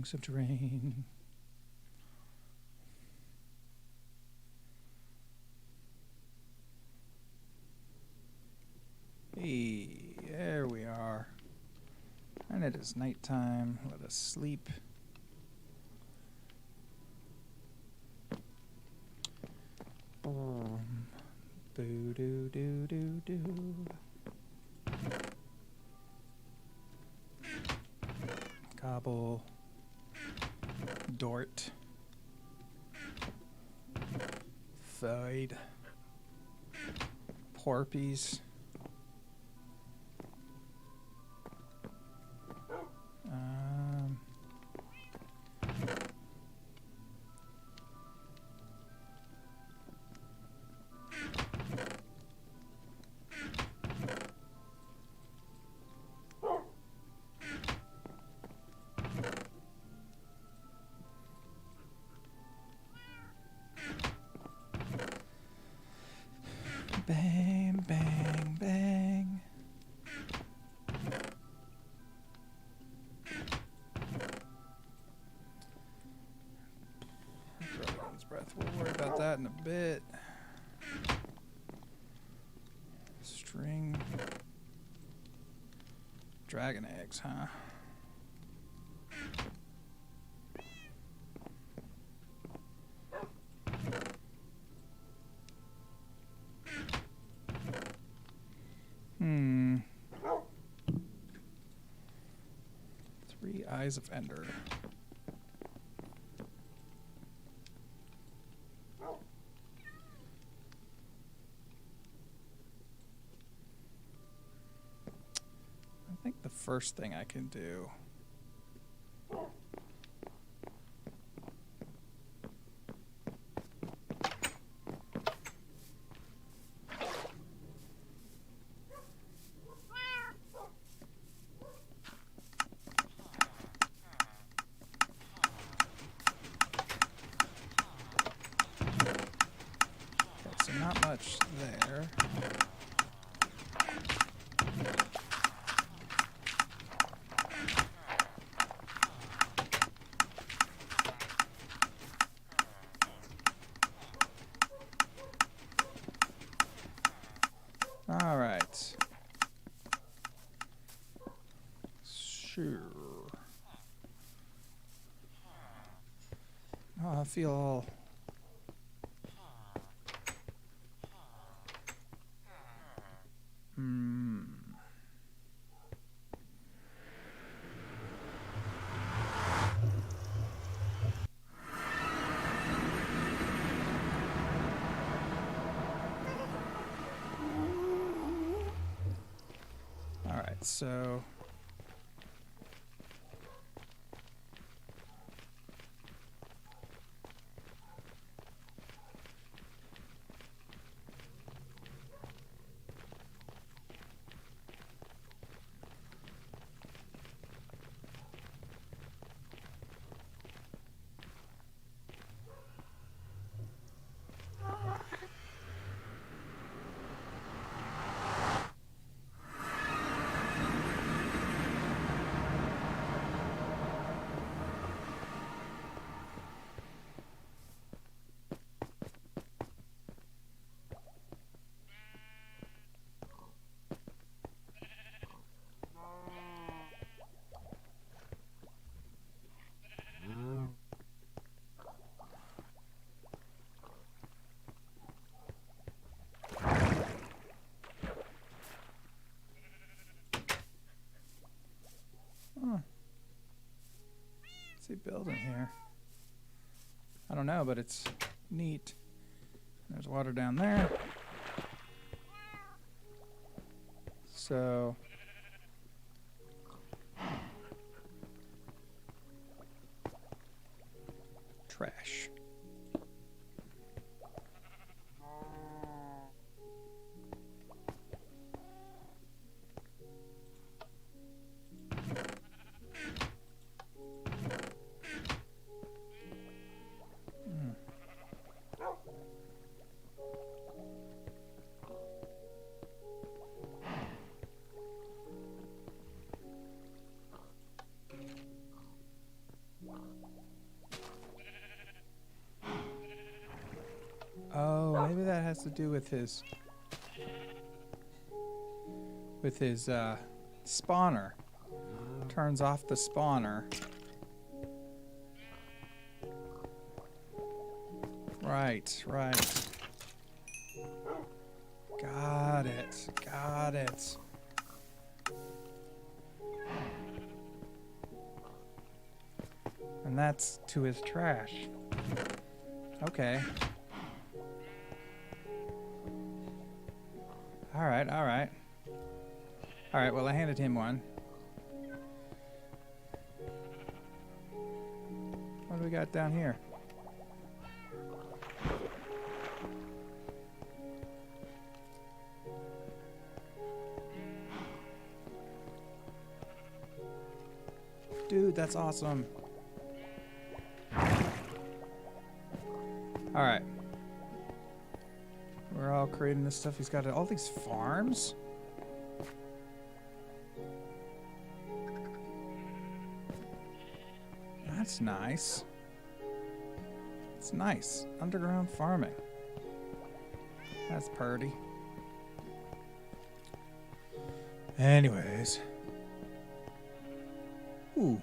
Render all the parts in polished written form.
Rings of terrain. Hey, there we are. And it is nighttime. Let us sleep. Boo doo doo doo doo. Cobble. Dort. Fide. Porpies. Bang, bang, bang. Dragon's breath. We'll worry about that in a bit. String. Dragon eggs, huh? Three Eyes of Ender. I think the first thing I can do not much there. All right. Sure. Oh, I feel all so what's he building here? I don't know, but it's neat. There's water down there. So trash. to do with his spawner. Turns off the spawner. Right, right. Got it. Got it. And that's to his trash. Okay. Alright, alright. Alright, well I handed him one. What do we got down here? Dude, that's awesome. Alright. We're all creating this stuff. He's got all these farms. That's nice. It's nice. Underground farming. That's purty. Anyways. Ooh.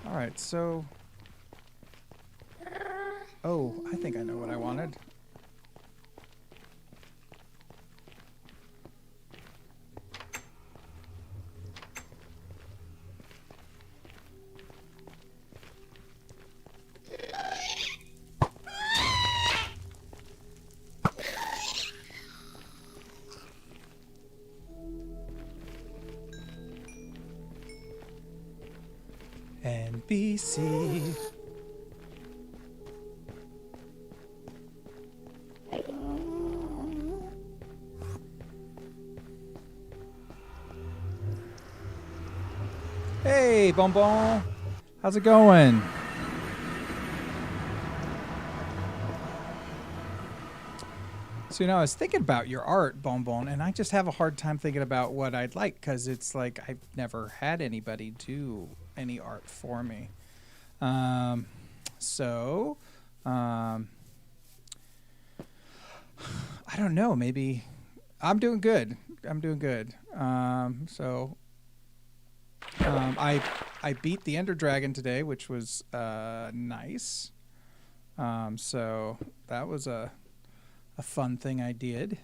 Alright, so... Oh, I think I know what I wanted. NBC. Hey, Bonbon. How's it going? So, you know, I was thinking about your art, Bonbon, and I just have a hard time thinking about what I'd like because it's like I've never had anybody do any art for me. I don't know. Maybe I'm doing good. I'm doing good. I beat the Ender Dragon today, which was nice. So that was a fun thing I did.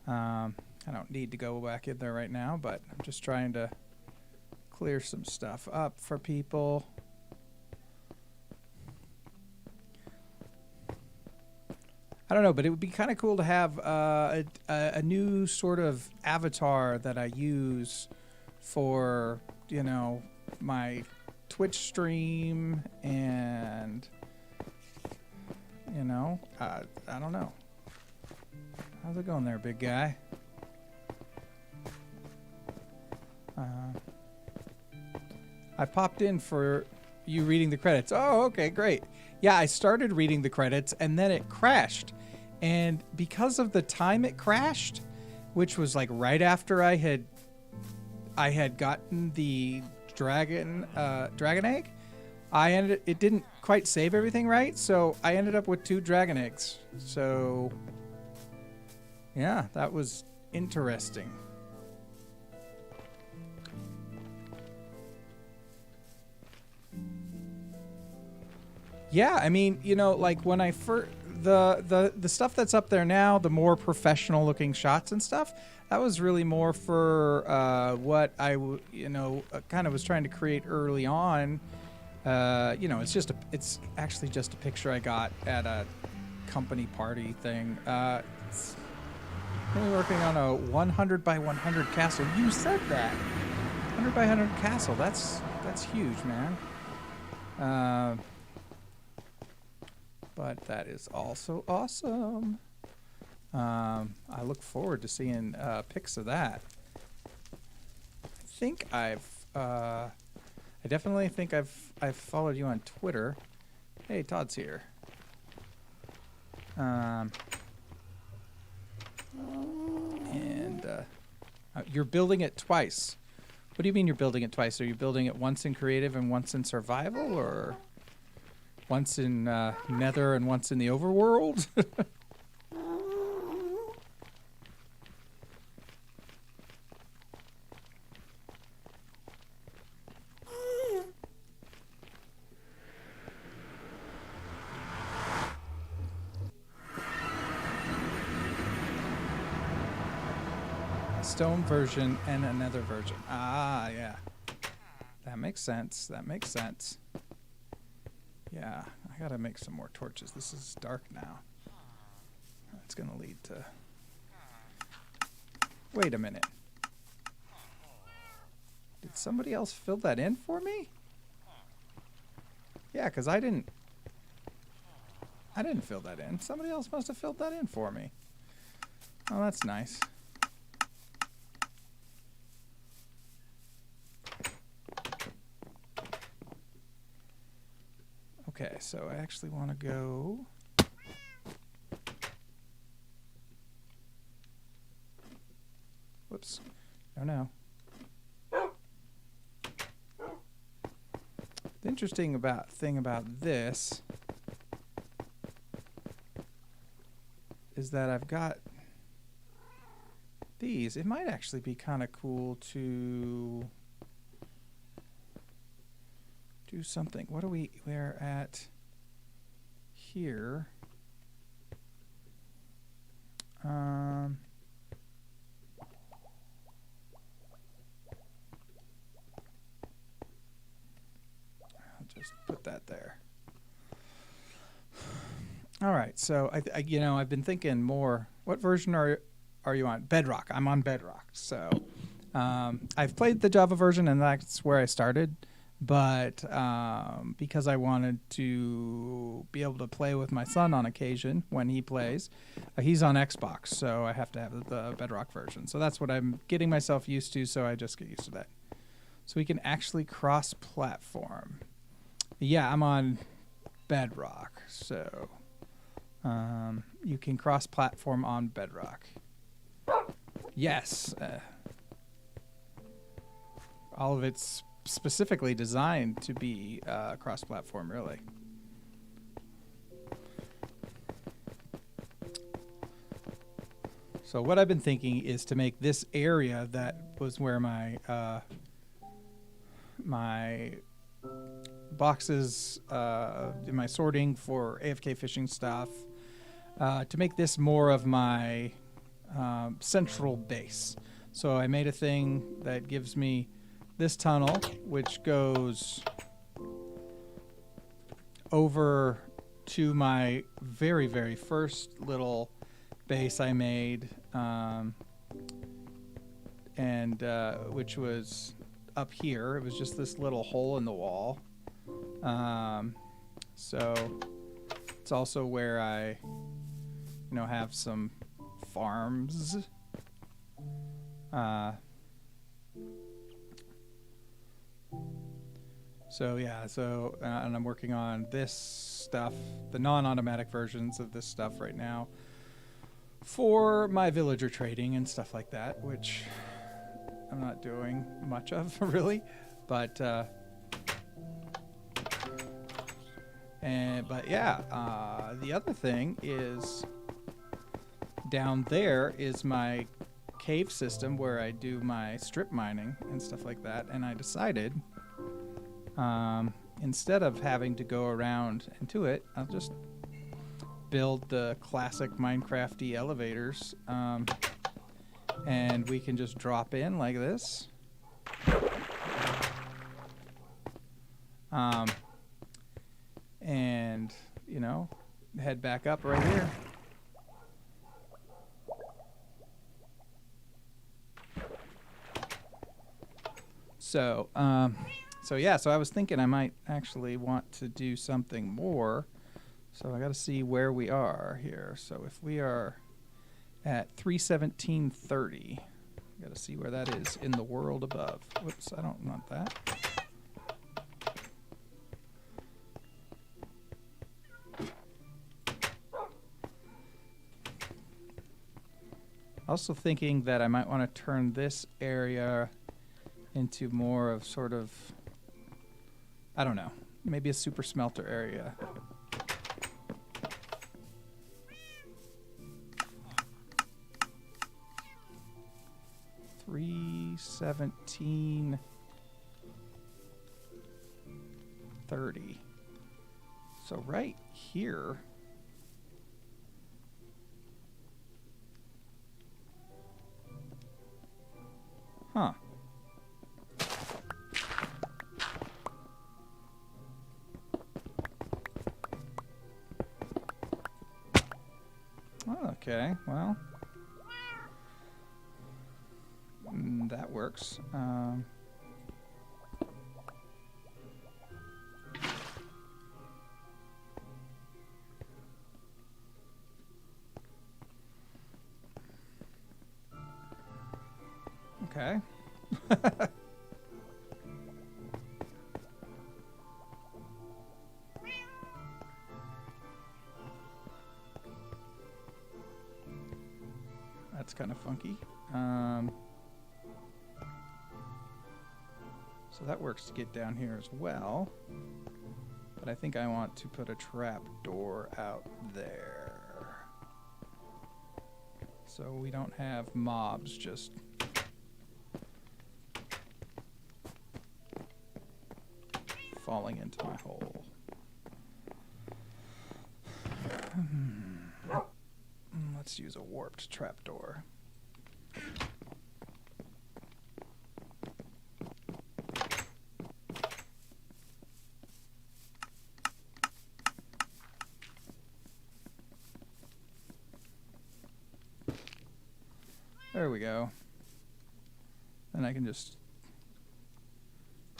I don't need to go back in there right now, but I'm just trying to clear some stuff up for people. I don't know, but it would be kind of cool to have a new sort of avatar that I use for, you know, my Twitch stream and, you know, I don't know. How's it going there, big guy? I popped in for you reading the credits. Oh, okay, great. Yeah, I started reading the credits and then it crashed. And because of the time it crashed, which was like right after I had gotten the dragon egg, it didn't quite save everything right, so I ended up with 2 dragon eggs. So yeah, that was interesting. Yeah, I mean, you know, like when I first the stuff that's up there now, the more professional looking shots and stuff, that was really more for what I kind of was trying to create early on. You know, it's actually just a picture I got at a company party thing. It's really working on a 100 by 100 castle. You said that 100 by 100 castle. That's huge, man. But that is also awesome. I look forward to seeing pics of that. I definitely think I've followed you on Twitter. Hey, Todd's here. And you're building it twice. What do you mean you're building it twice? Are you building it once in creative and once in survival, or once in Nether and once in the overworld? Stone version and another version. Ah, yeah. That makes sense. That makes sense. Yeah, I gotta make some more torches. This is dark now. That's gonna lead to... Wait a minute. Did somebody else fill that in for me? Yeah, because I didn't fill that in. Somebody else must have filled that in for me. Oh, that's nice. Okay, so I actually want to go... Whoops. Oh no. The interesting thing about this is that I've got these. It might actually be kind of cool to do something. What are we're at here? I'll just put that there. All right, so I've been thinking more. What version are you on? Bedrock. I'm on Bedrock. So I've played the Java version, and that's where I started. But because I wanted to be able to play with my son on occasion when he plays, he's on Xbox, so I have to have the Bedrock version. So that's what I'm getting myself used to, so I just get used to that. So we can actually cross-platform. Yeah, I'm on Bedrock, so you can cross-platform on Bedrock. Yes. All of it's specifically designed to be cross-platform, really. So what I've been thinking is to make this area that was where my my boxes, my sorting for AFK fishing stuff, to make this more of my central base. So I made a thing that gives me this tunnel, which goes over to my very, very first little base I made, which was up here. It was just this little hole in the wall. So it's also where I, have some farms. So yeah, and I'm working on this stuff, the non-automatic versions of this stuff right now for my villager trading and stuff like that, which I'm not doing much of really, but yeah, the other thing is down there is my cave system where I do my strip mining and stuff like that, and I decided instead of having to go around into it, I'll just build the classic Minecrafty elevators, and we can just drop in like this. And, head back up right here. So I was thinking I might actually want to do something more. So I got to see where we are here. So if we are at 317.30, got to see where that is in the world above. Whoops, I don't want that. Also thinking that I might want to turn this area into more of sort of, I don't know, maybe a super smelter area. $317.30. So right here. Huh. Okay, well. That works. Okay. That's kind of funky. So that works to get down here as well. But I think I want to put a trap door out there. So we don't have mobs just falling into my hole. Let's use a warped trapdoor. There we go. Then I can just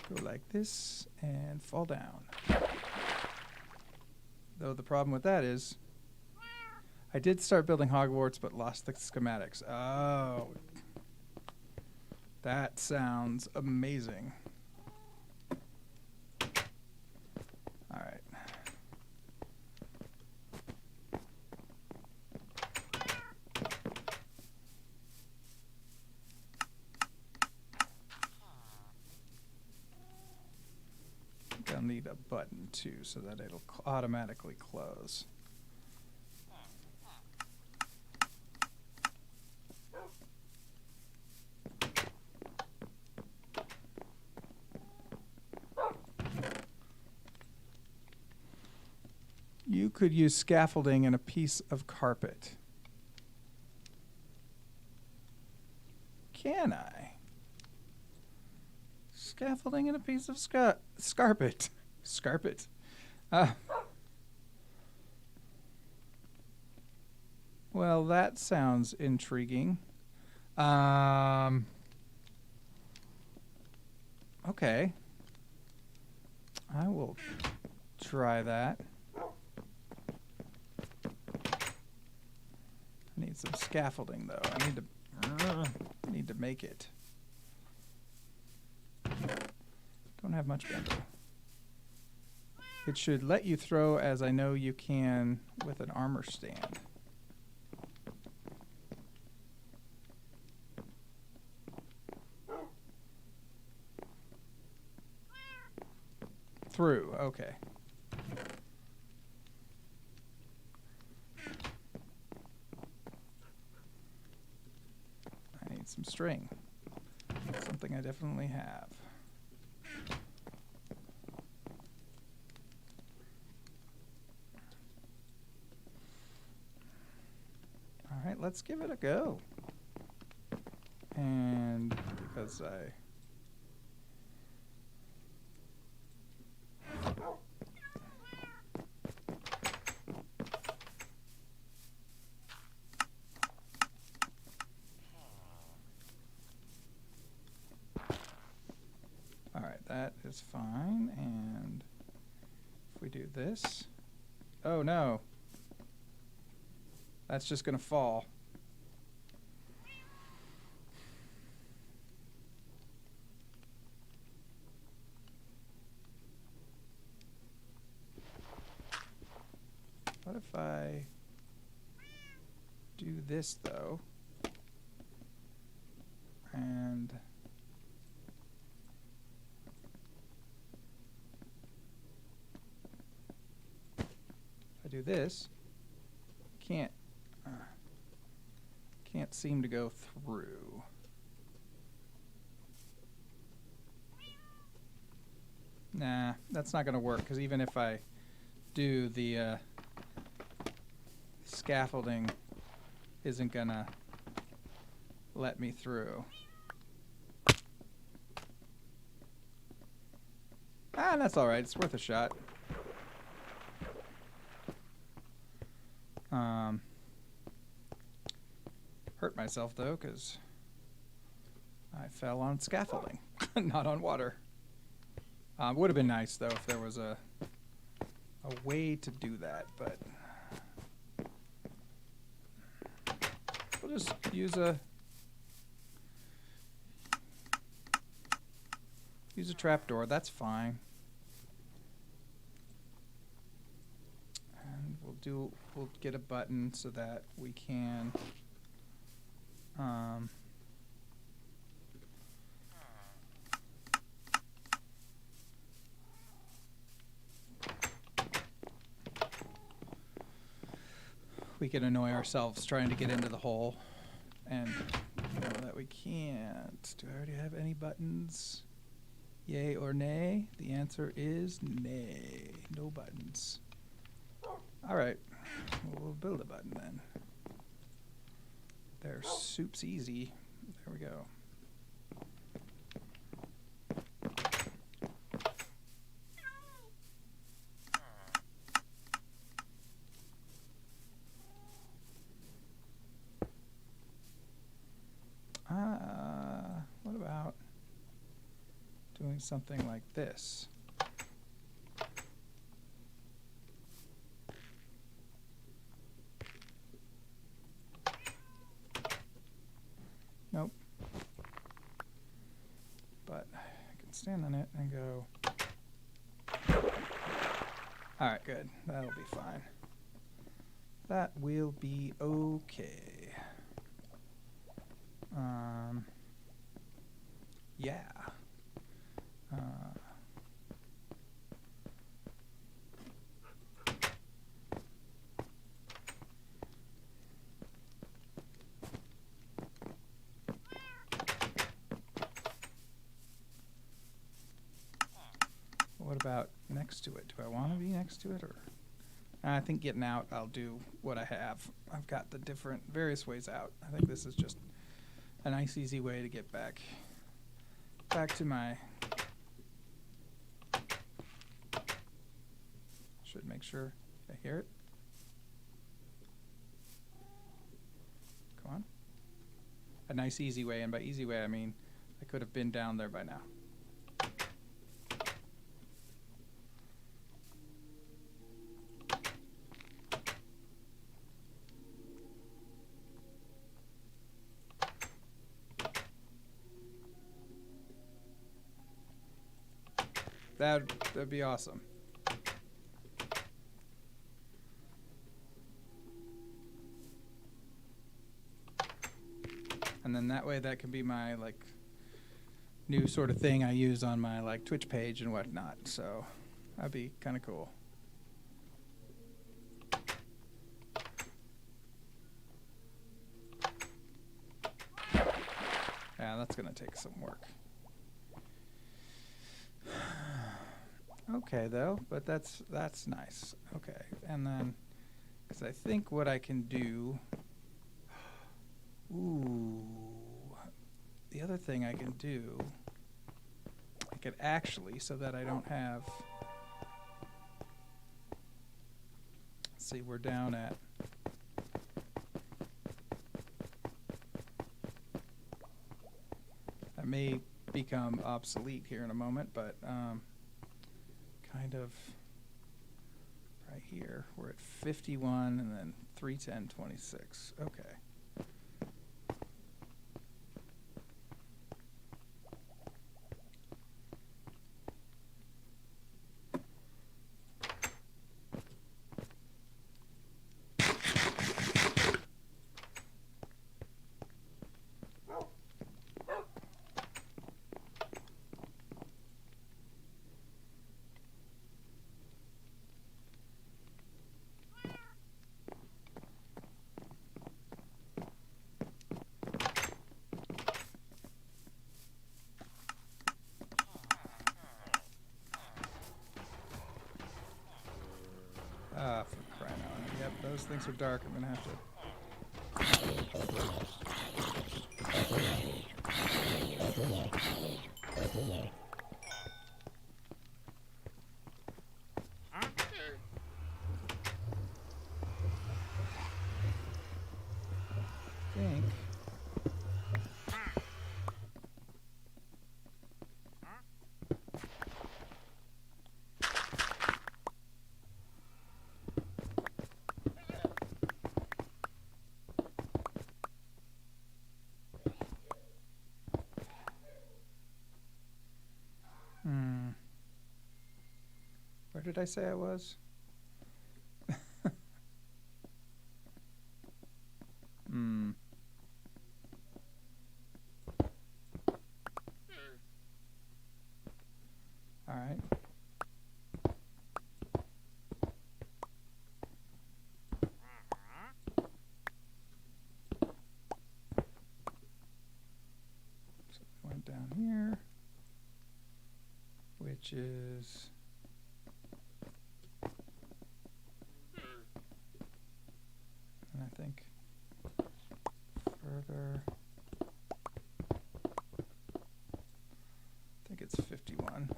go like this and fall down. Though the problem with that is I did start building Hogwarts but lost the schematics. Oh. That sounds amazing. All right. I'll need a button too so that it'll automatically close. You could use scaffolding and a piece of carpet. Can I? Scaffolding and a piece of scarpet. Scarpet. Well, that sounds intriguing. Okay. I will try that. I need some scaffolding though. I need to make it. Don't have much bamboo. It should let you throw, as I know you can with an armor stand. Through, okay. I need some string. Something I definitely have. All right, let's give it a go. And because all right, that is fine. And if we do this, oh no. That's just going to fall. What if I do this, though? do this, can't seem to go through. Nah, that's not going to work, because even if I do, the scaffolding isn't going to let me through. Ah, that's all right. It's worth a shot. Hurt myself, though, because I fell on scaffolding, not on water. Would have been nice, though, if there was a way to do that, but we'll just use a trapdoor. That's fine. And we'll get a button so that we can we can annoy ourselves trying to get into the hole, and know that we can't. Do I already have any buttons? Yay or nay? The answer is nay. No buttons. All right, we'll build a button then. There's soup's easy. There we go. What about doing something like this? Nope. But I can stand on it and go. All right, good. That'll be fine. That will be okay. Yeah. What about next to it? Do I want to be next to it, or? I think getting out, I'll do what I have. I've got the different various ways out. I think this is just a nice, easy way to get back to my. Should make sure I hear it. Come on. A nice, easy way, and by easy way, I mean I could have been down there by now. That'd be awesome. And then that way that can be my like new sort of thing I use on my like Twitch page and whatnot. So that'd be kind of cool. Yeah, that's gonna take some work. Okay, though, but that's nice. Okay, and then, because I think what I can do, the other thing I can do, I could actually, so that I don't have, let's see, we're down at, that may become obsolete here in a moment, but, kind of right here. We're at 51 and then 310.26. Okay. things are dark, I'm gonna have to. Think. Where did I say I was? All right. So we went down here, which is and I think further. I think it's 51.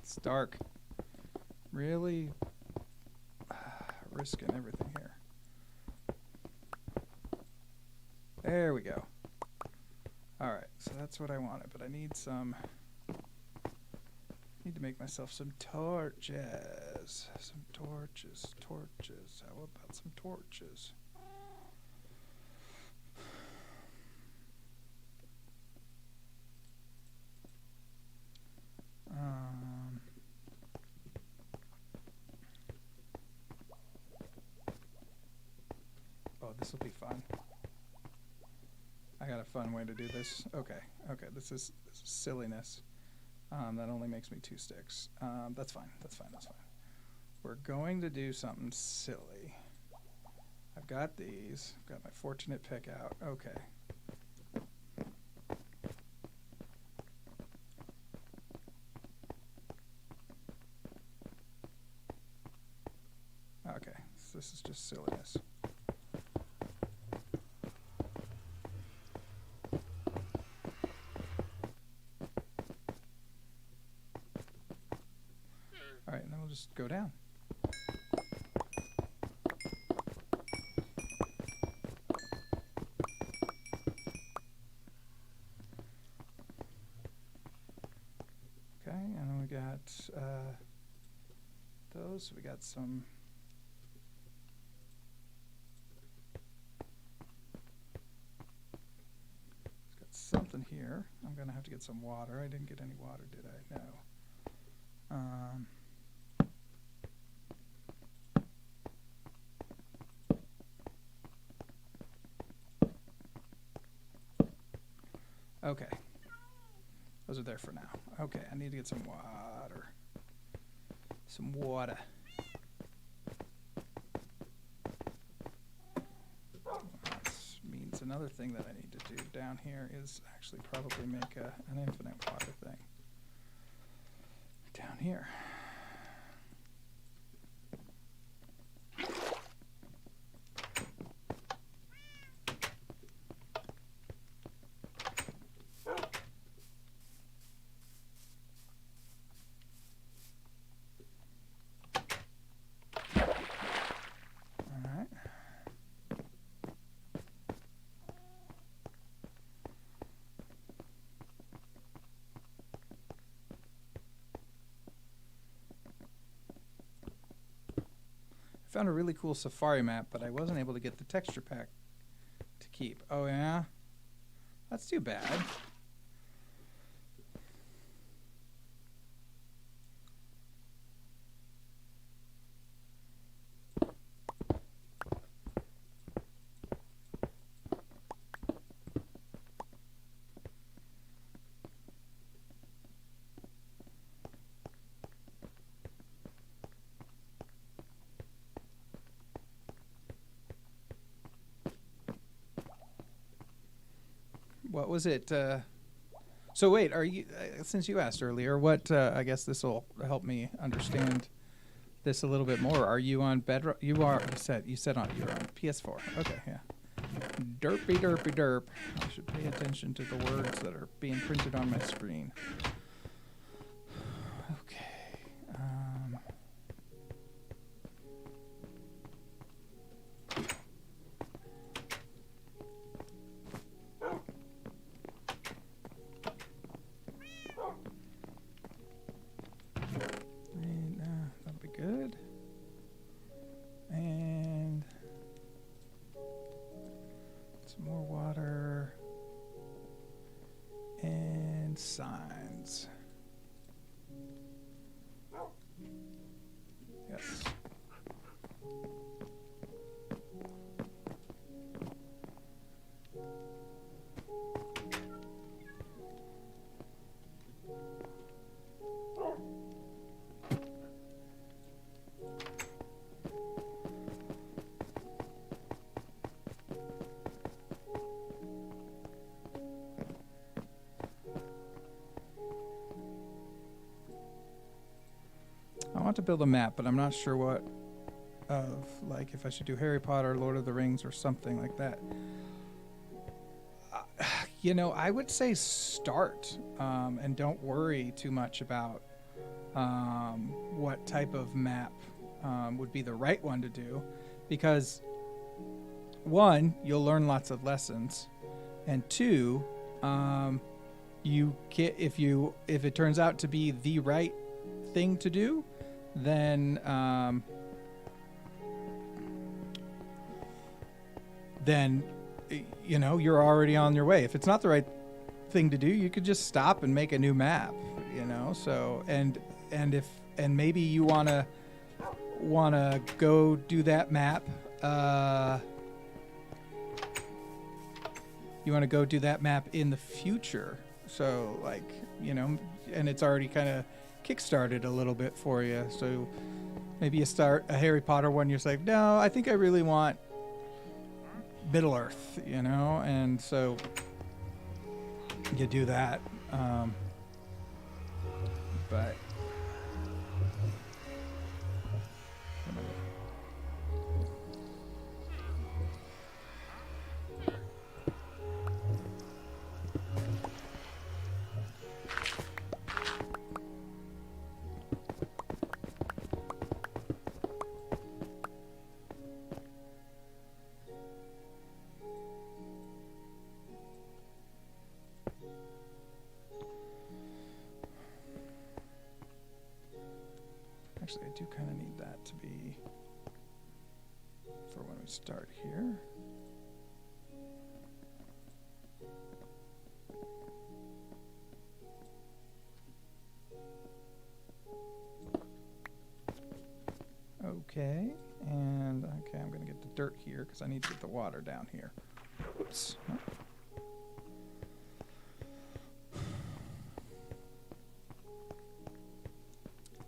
It's dark. Really risking everything here. There we go. All right, so that's what I wanted, but I need some. Need to make myself some torches. Some torches. Torches. How about some torches? Oh, this will be fun. I got a fun way to do this. Okay, okay, this is silliness. That only makes me 2 sticks. That's fine, that's fine, that's fine. We're going to do something silly. I've got these. I've got my fortunate pick out. Okay. Okay, so this is just silliness. All right, and then we'll just go down. Okay, and then we got those. We got some. It's got something here. I'm gonna have to get some water. I didn't get any water, did I? No. Okay. Those are there for now. Okay, I need to get some water. Some water. That means another thing that I need to do down here is actually probably make an infinite water thing. Down here. Found a really cool Safari map, but I wasn't able to get the texture pack to keep. Oh yeah? That's too bad. what was it? So wait, are you? Since you asked earlier, what? I guess this will help me understand this a little bit more. Are you on Bedrock? You are. You said on. You're on PS4. Okay, yeah. Derpy derpy derp. I should pay attention to the words that are being printed on my screen. Okay. And that'll be good. And some more water and signs. Yes. I want to build a map, but I'm not sure what of, like, if I should do Harry Potter, Lord of the Rings, or something like that. You know, I would say start, and don't worry too much about what type of map would be the right one to do, because one, you'll learn lots of lessons, and two, you get, if it turns out to be the right thing to do, then you know, you're already on your way. If it's not the right thing to do, you could just stop and make a new map, you know. So and maybe you wanna go do that map. You want to go do that map in the future. So, like, you know, and it's already kind of kickstarted a little bit for you. So maybe you start a Harry Potter one. You're like, no, I think I really want Middle Earth, you know, and so you do that. But actually, I do kind of need that to be for when we start here. Okay, and okay, I'm going to get the dirt here because I need to get the water down here. Oops.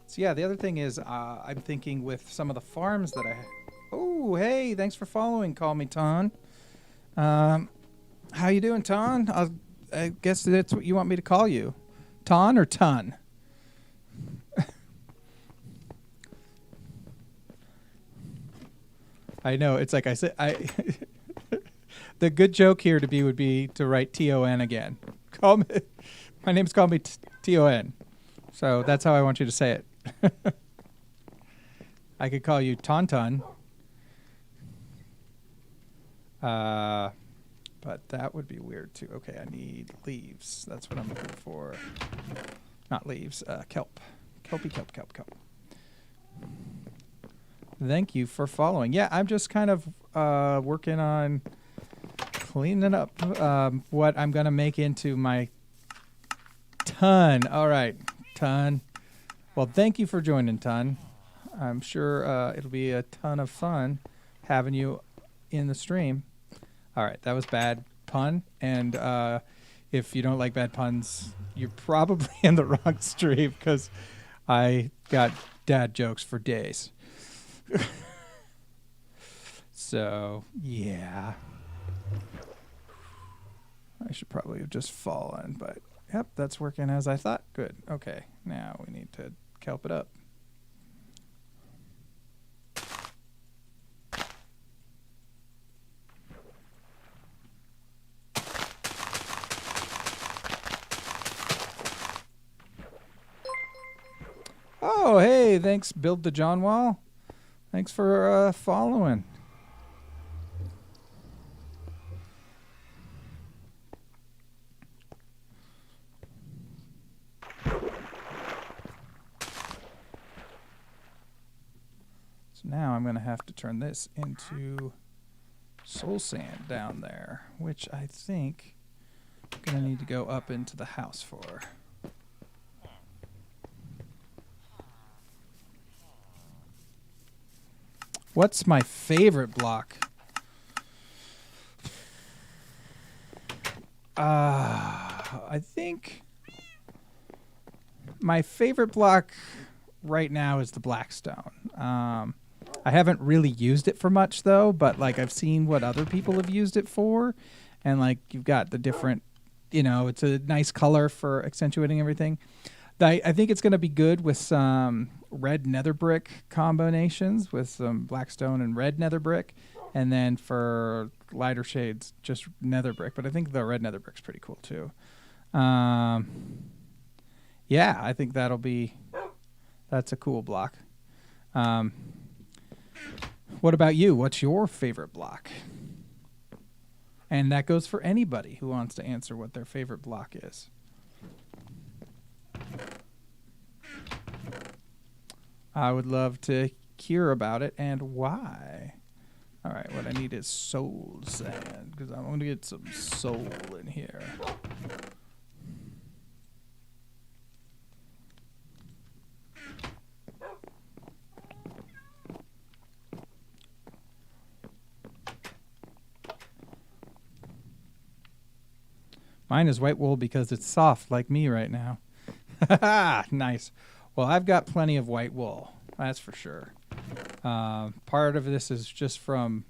So yeah, the other thing is I'm thinking with some of the farms that I... Oh, hey, thanks for following. Call me Ton. How you doing, Ton? I guess that's what you want me to call you. Ton or Ton? I know, it's like I said, the good joke here would be to write T-O-N again. Call me, my name's called me T-O-N. So that's how I want you to say it. I could call you Tauntaun. But that would be weird too. Okay, I need leaves. That's what I'm looking for. Not leaves, kelp. Kelp. Thank you for following. Yeah, I'm just kind of working on cleaning up what I'm going to make into my Ton. All right, Ton. Well, thank you for joining, Ton. I'm sure it'll be a ton of fun having you in the stream. All right, that was bad pun. And if you don't like bad puns, you're probably in the wrong stream because I got dad jokes for days. So, yeah. I should probably have just fallen, but yep, that's working as I thought. Good. Okay, now we need to kelp it up. Oh, hey, thanks, Build the John Wall. Thanks for following. So now I'm going to have to turn this into soul sand down there, which I think I'm going to need to go up into the house for. What's my favorite block? I think my favorite block right now is the Blackstone. I haven't really used it for much though, but like I've seen what other people have used it for, and like you've got the different, it's a nice color for accentuating everything. I think it's going to be good with some red nether brick combinations with some Blackstone and red nether brick, and then for lighter shades just nether brick. But I think the red nether brick's pretty cool too. Yeah, I think that's a cool block. What about you? What's your favorite block? And that goes for anybody who wants to answer what their favorite block is. I would love to hear about it and why. All right, what I need is soul sand because I want to get some soul in here. Mine is white wool because it's soft like me right now. Nice. Well, I've got plenty of white wool. That's for sure. Part of this is just from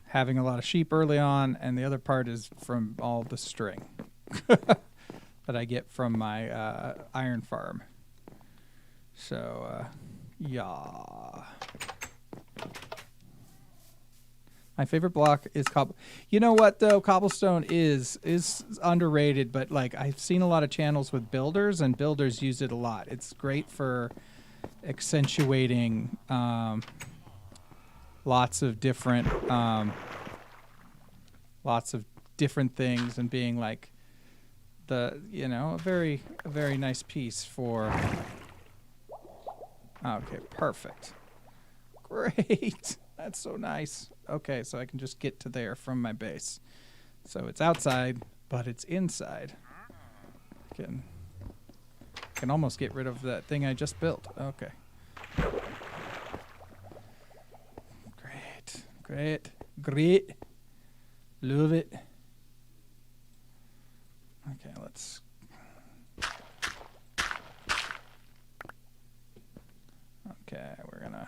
having a lot of sheep early on, and the other part is from all the string that I get from my iron farm. So, yeah. My favorite block is cobble. You know what though? Cobblestone is underrated, but like I've seen a lot of channels with builders, and builders use it a lot. It's great for accentuating lots of different things and being like a very nice piece for. Okay, perfect. Great. That's so nice. Okay, so I can just get to there from my base. So it's outside, but it's inside. Can almost get rid of that thing I just built. Okay. Great. Love it. Okay, let's... Okay, we're gonna...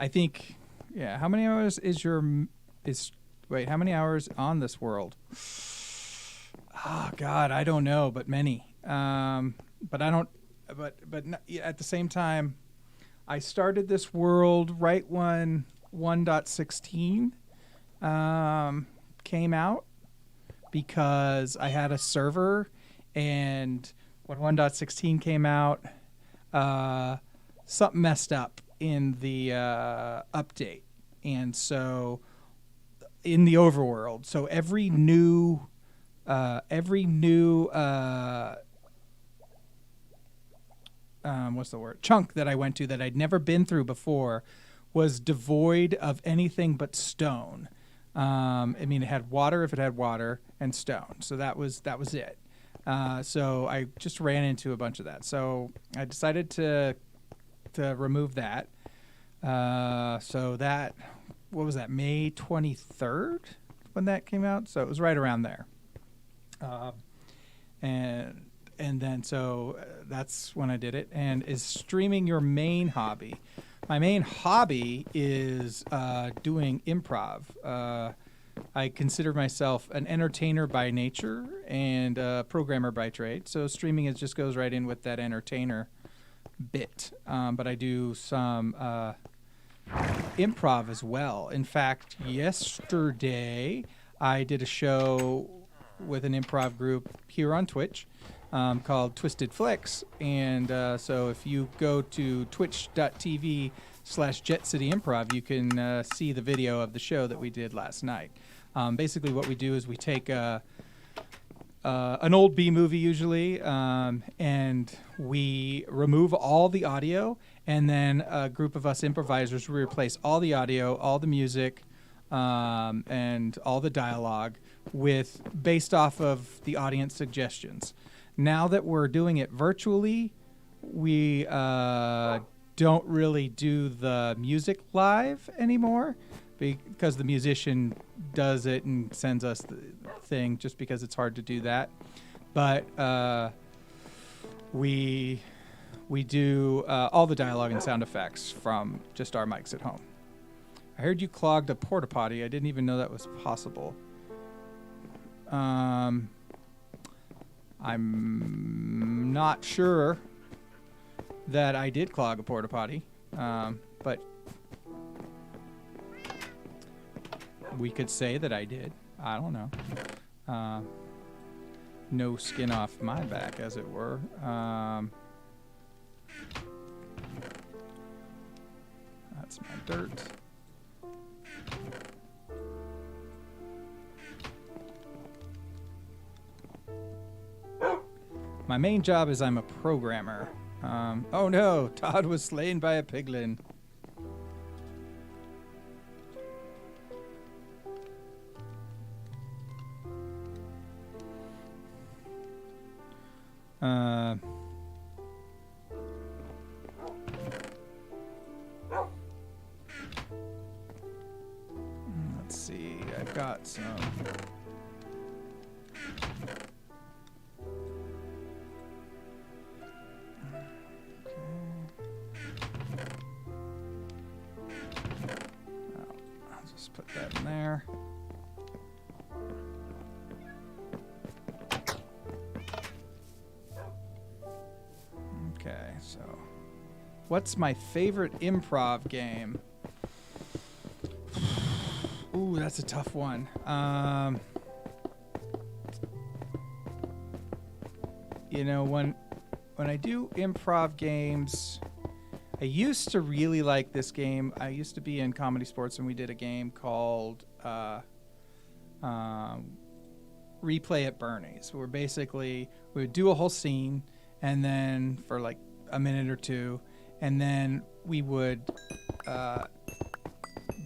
I think, yeah. How many hours how many hours on this world? Oh God, I don't know, but many. But I don't. But at the same time, I started this world right when 1.16 came out because I had a server, and when 1.16 came out, something messed up in the update, and so in the overworld, so every new what's the word, chunk that I went to that I'd never been through before was devoid of anything but stone. I mean, it had water if it had water, and stone, so that was it. So I just ran into a bunch of that, so I decided to remove that. So that, what was that, May 23rd when that came out? So it was right around there. And then so that's when I did it. And is streaming your main hobby? my main hobby is doing improv. I consider myself an entertainer by nature and a programmer by trade. So streaming just goes right in with that entertainer bit. But I do some improv as well. In fact, yesterday I did a show with an improv group here on Twitch called Twisted Flicks. And so if you go to twitch.tv/Jet City Improv, you can see the video of the show that we did last night. Basically what we do is we take an old B movie usually, and we remove all the audio, and then a group of us improvisers replace all the audio, all the music, and all the dialogue based off of the audience suggestions. Now that we're doing it virtually, we don't really do the music live anymore because the musician does it and sends us the thing just because it's hard to do that. But we do all the dialogue and sound effects from just our mics at home. I heard you clogged a porta potty. I didn't even know that was possible. I'm not sure that I did clog a porta potty, but we could say that I did. I don't know. No skin off my back, as it were. That's my dirt. My main job is I'm a programmer. Oh no, Todd was slain by a piglin. Let's see, I've got some. I'll just put that in there. Okay, so what's my favorite improv game? Ooh, that's a tough one. You know, when I do improv games, I used to really like this game. I used to be in Comedy Sports, and we did a game called Replay at Bernie's, where basically we would do a whole scene, and then for like a minute or two, and then we would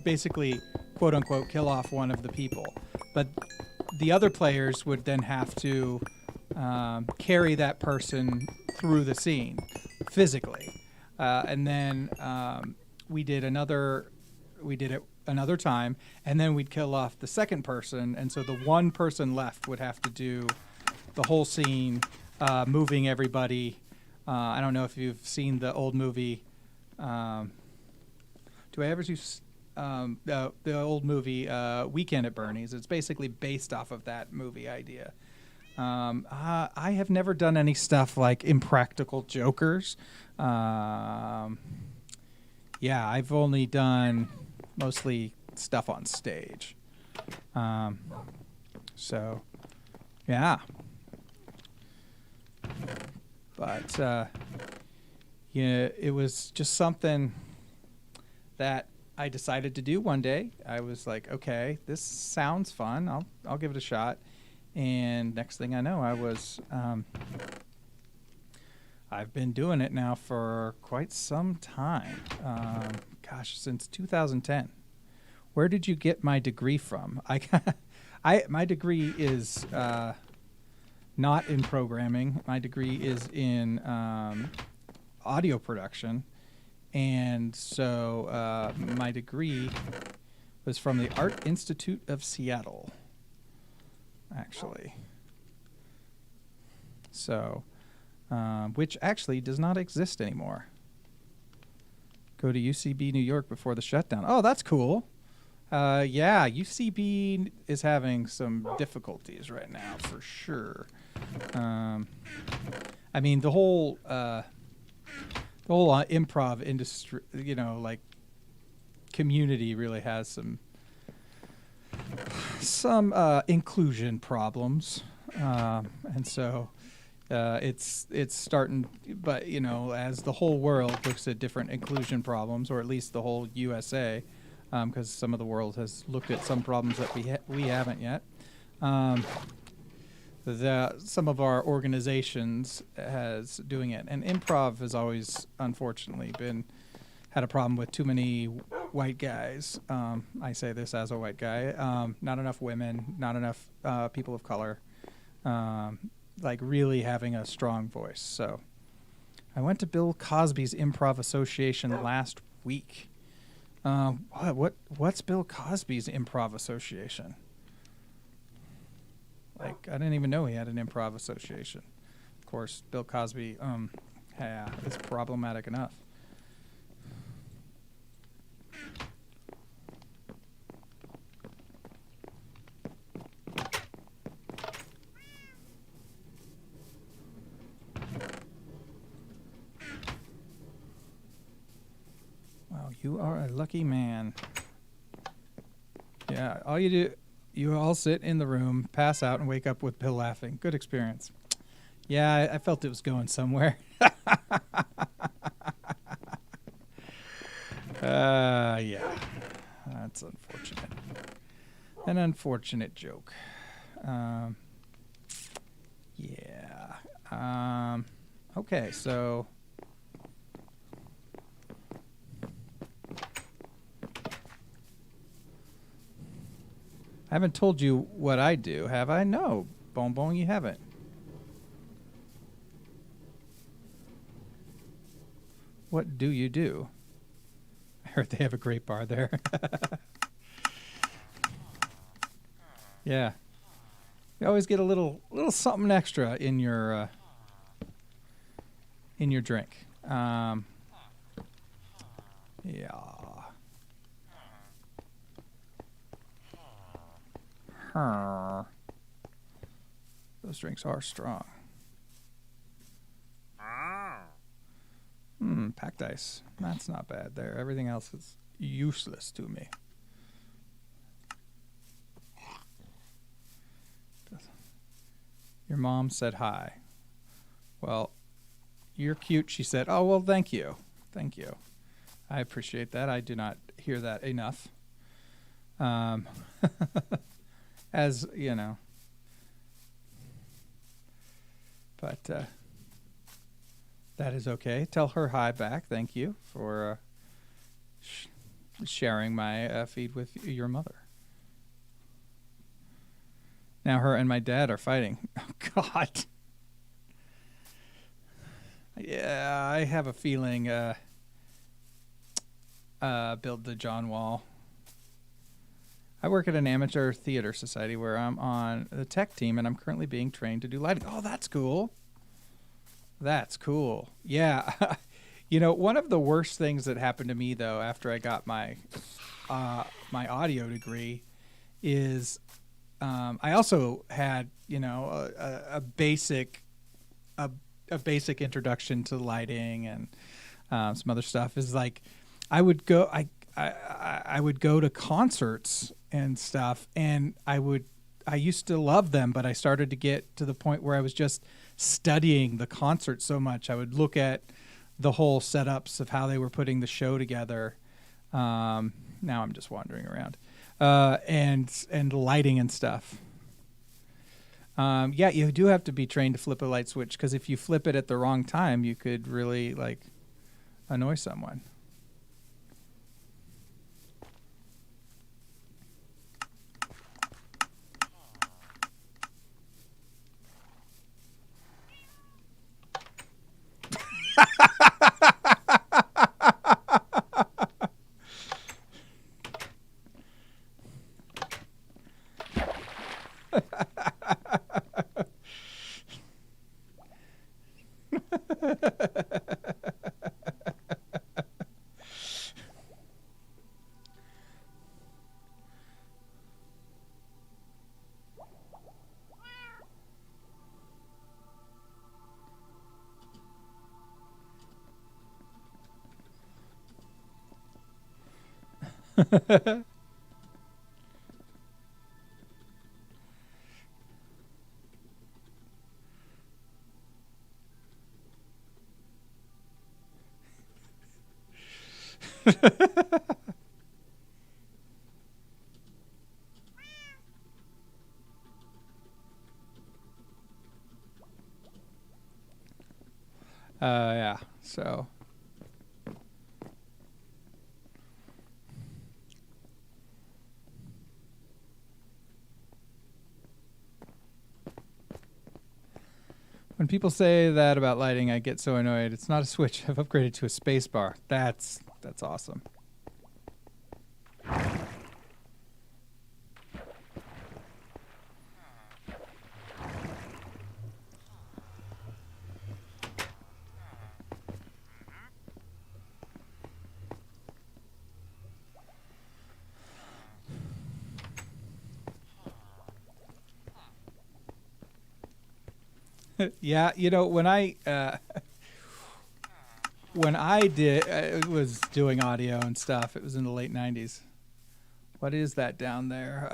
basically, quote unquote, kill off one of the people. But the other players would then have to carry that person through the scene physically. And then we did it another time, and then we'd kill off the second person, and so the one person left would have to do the whole scene, moving everybody. I don't know if you've seen the old movie. Do I ever do the old movie Weekend at Bernie's? It's basically based off of that movie idea. I have never done any stuff like Impractical Jokers. Yeah, I've only done mostly stuff on stage. So, yeah. But, yeah, it was just something that I decided to do one day. I was like, okay, this sounds fun. I'll give it a shot. And next thing I know, I've been doing it now for quite some time. Since 2010. Where did you get my degree from? My degree is not in programming. My degree is in audio production. And so my degree was from the Art Institute of Seattle, actually. So, which actually does not exist anymore. Go to UCB New York before the shutdown. Oh, that's cool. Yeah, UCB is having some difficulties right now for sure. I mean, the whole improv industry, like community really has some inclusion problems, and so it's starting. But as the whole world looks at different inclusion problems, or at least the whole USA, because some of the world has looked at some problems that we haven't yet. Some of our organizations has doing it, and improv has always unfortunately had a problem with too many white guys. I say this as a white guy. Not enough women, not enough people of color, like really having a strong voice. So I went to Bill Cosby's Improv Association last week. What's Bill Cosby's Improv Association? Like, I didn't even know he had an improv association. Of course, Bill Cosby, is problematic enough. Wow, you are a lucky man. Yeah, all you do... You all sit in the room, pass out, and wake up with Bill laughing. Good experience. Yeah, I felt it was going somewhere. Yeah. That's unfortunate. An unfortunate joke. Yeah. Okay, so... I haven't told you what I do, have I? No, Bonbon, you haven't. What do you do? I heard they have a great bar there. Yeah. You always get a little something extra in your drink. Yeah. Those drinks are strong. Packed ice. That's not bad there. Everything else is useless to me. Your mom said hi. Well, you're cute, she said. Oh, well, thank you. Thank you. I appreciate that. I do not hear that enough. As you know, but that is okay. Tell her hi back. Thank you for sharing my feed with your mother. Now her and my dad are fighting. Oh, God. Yeah, I have a feeling build the John Wall. I work at an amateur theater society where I'm on the tech team, and I'm currently being trained to do lighting. Oh, that's cool. That's cool. Yeah. One of the worst things that happened to me, though, after I got my audio degree is I also had, a basic introduction to lighting and some other stuff. Is like I would go to concerts and stuff, and I used to love them, but I started to get to the point where I was just studying the concert so much. I would look at the whole setups of how they were putting the show together. Now I'm just wandering around, and lighting and stuff. Yeah, you do have to be trained to flip a light switch, because if you flip it at the wrong time, you could really annoy someone. Yeah. So. When people say that about lighting, I get so annoyed. It's not a switch. I've upgraded to a space bar. That's awesome. Yeah, you know, when I was doing audio and stuff, it was in the late 90s. What is that down there?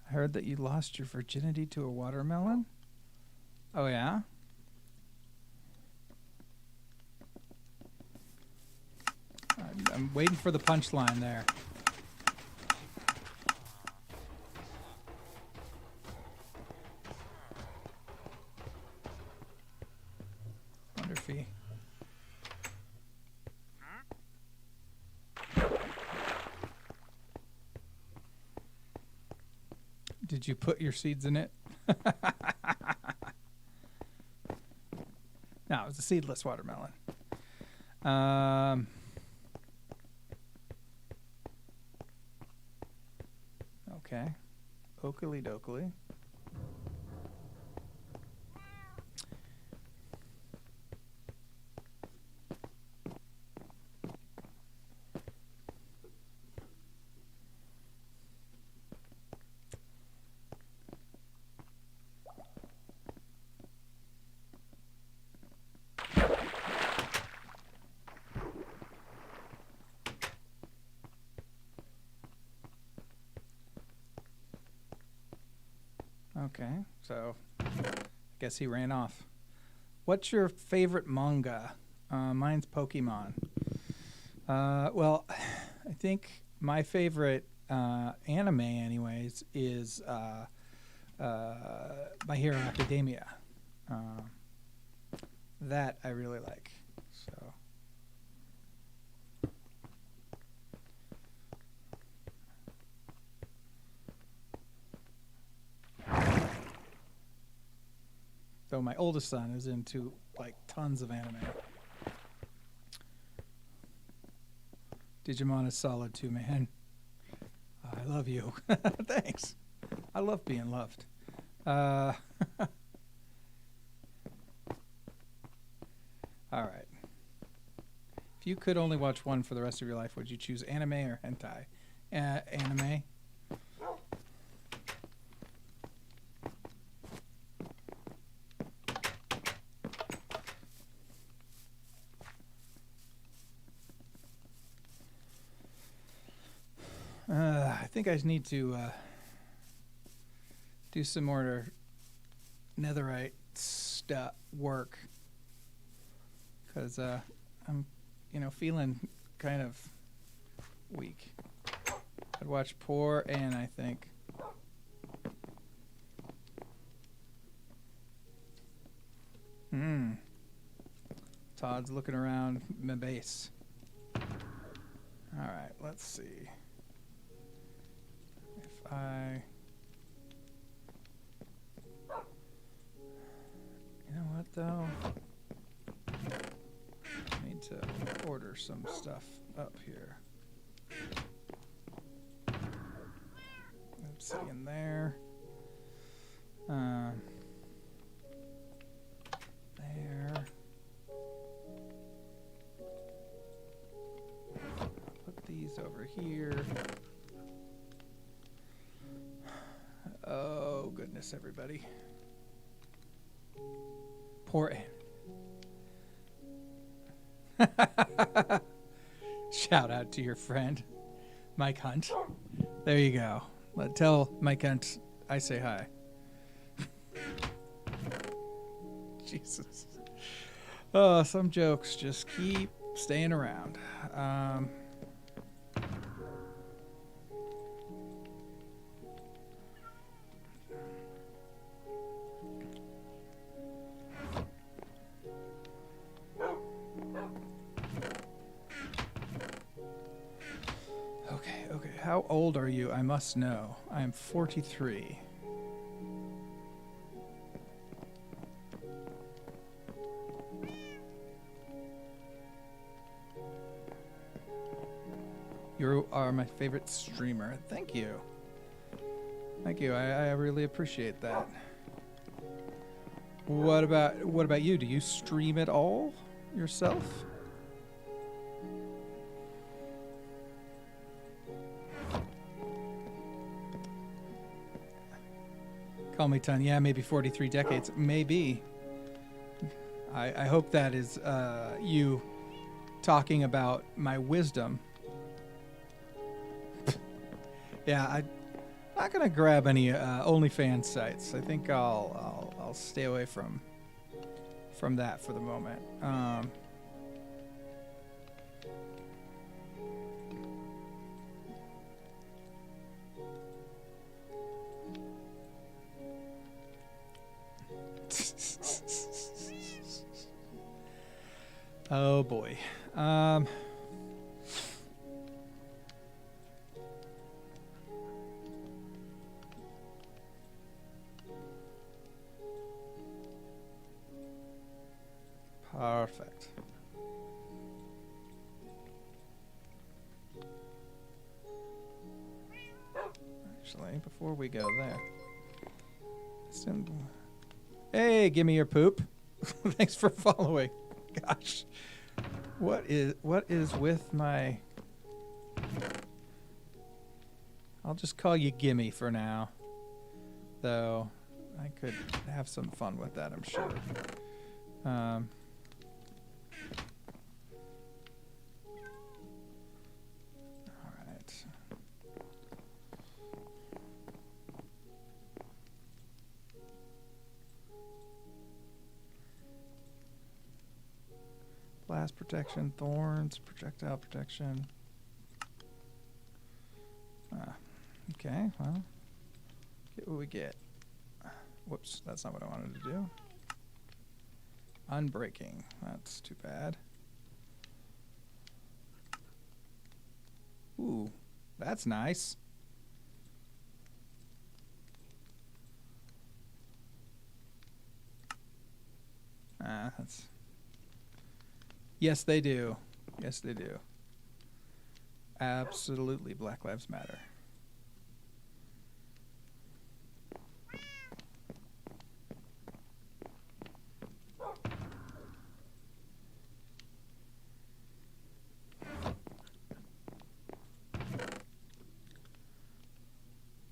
I heard that you lost your virginity to a watermelon. Oh yeah. I'm waiting for the punchline there. Wonder if he. Did you put your seeds in it? No, it was a seedless watermelon. Okay. Oakley dokley. Okay, so I guess he ran off. What's your favorite manga? Mine's Pokemon. Well, I think my favorite anime, anyways, is My Hero Academia. That I really like. So. Though my oldest son is into like tons of anime. Digimon is solid too, man. I love you. Thanks. I love being loved. All right. If you could only watch one for the rest of your life, would you choose anime or hentai? Anime. I think I need to do some more netherite work because I'm, feeling kind of weak. I'd watch Poor Ann, I think. Todd's looking around my base. All right, let's see. If I... You know what, though? I need to order some stuff up here. Let's see in there. There. Put these over here. Oh, goodness, everybody. Poor Ann. Shout out to your friend, Mike Hunt. There you go. Tell Mike Hunt I say hi. Jesus. Oh, some jokes just keep staying around. Okay. How old are you? I must know. I am 43. You are my favorite streamer. Thank you. Thank you. I really appreciate that. What about you? Do you stream at all yourself? Call me ton. Yeah, maybe 43 decades. Maybe. I hope that is you talking about my wisdom. Yeah, I'm not gonna grab any OnlyFans sites. I think I'll stay away from that for the moment. Oh boy. Perfect. Actually, before we go there, hey, give me your poop. Thanks for following. Gosh, what is with my? I'll just call you Gimme for now, though. I could have some fun with that, I'm sure. Blast protection, thorns, projectile protection. Okay, well, get what we get. Whoops, that's not what I wanted to do. Unbreaking, that's too bad. Ooh, that's nice. That's... Yes, they do. Yes, they do. Absolutely, Black Lives Matter.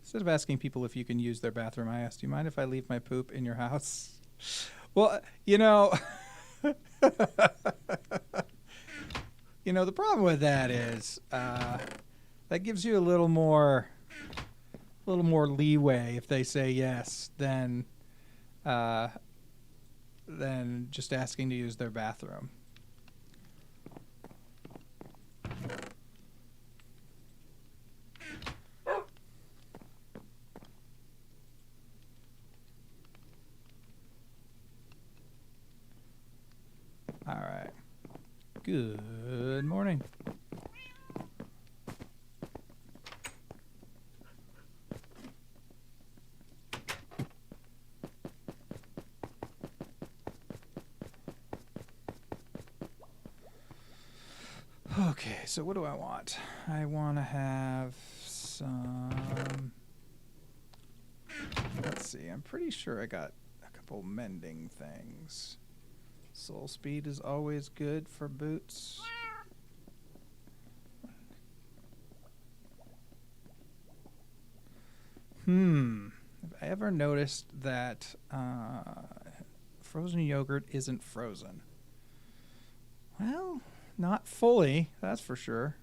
Instead of asking people if you can use their bathroom, I asked, do you mind if I leave my poop in your house? Well, you know... You know, the problem with that is that gives you a little more leeway if they say yes than just asking to use their bathroom. All right. Good morning. so what do I want? I want to have some... Let's see, I'm pretty sure I got a couple mending things. Soul speed is always good for boots. Have I ever noticed that frozen yogurt isn't frozen? Well, not fully, that's for sure.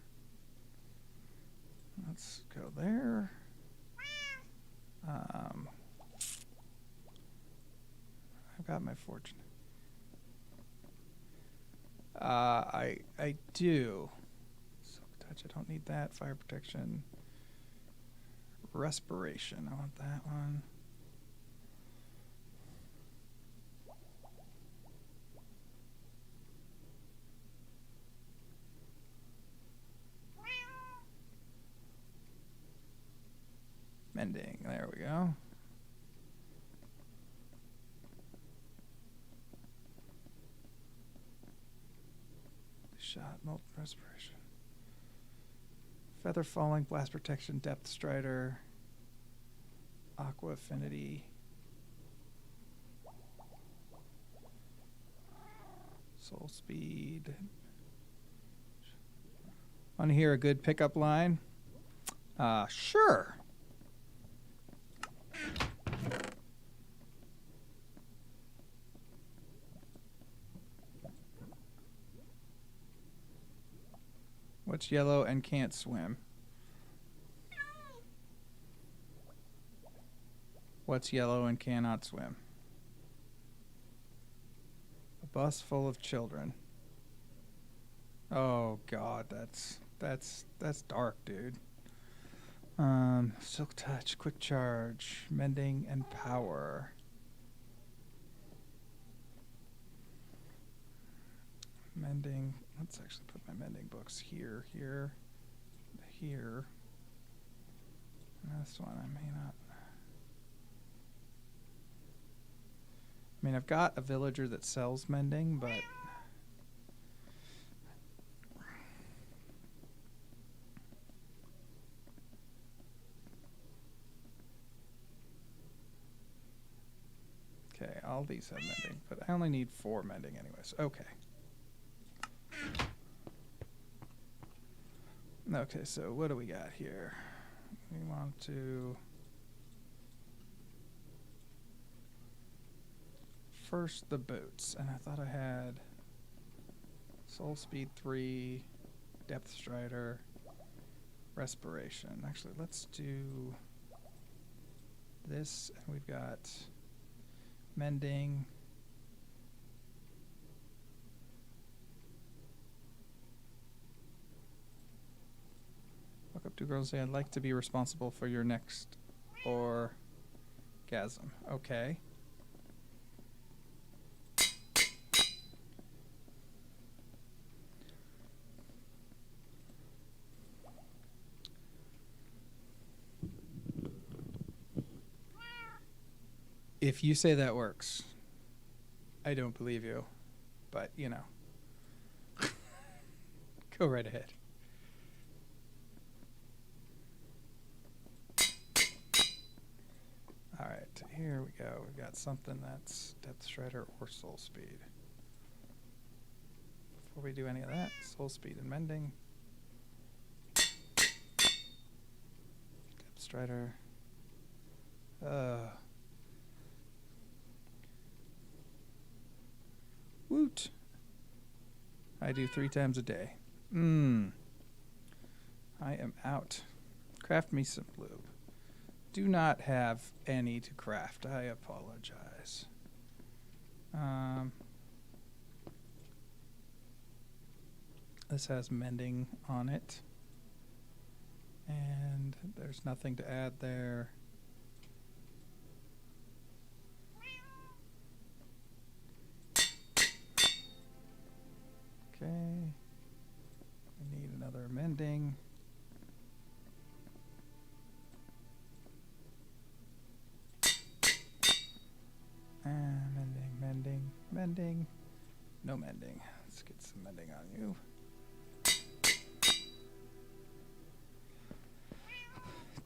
Let's go there. I've got my fortune. I do. Silk touch, I don't need that. Fire protection. Respiration, I want that one. Mending, there we go. Shot, molten respiration. Feather falling, blast protection, depth strider, aqua affinity. Soul speed. Want to hear a good pickup line? Sure. What's yellow and can't swim? What's yellow and cannot swim? A bus full of children. Oh God, that's dark, dude. Silk touch, quick charge, mending, and power. Mending. Let's actually put my mending books here. This one I may not. I mean, I've got a villager that sells mending, but okay, all these have mending, but I only need 4 mending anyways. Okay. Okay, so what do we got here? We want to first the boots, and I thought I had soul speed 3, depth strider, respiration. Actually, let's do this, and we've got mending. Walk up to girls and say, I'd like to be responsible for your next orgasm. Okay. If you say that works, I don't believe you, but you know, go right ahead. All right, here we go. We've got something that's depth strider or soul speed. Before we do any of that, soul speed and mending. Depth strider. Woot. I do 3 times a day. I am out. Craft me some lube. Do not have any to craft. I apologize. This has mending on it. And there's nothing to add there. Okay. We need another mending. Mending. No mending. Let's get some mending on you.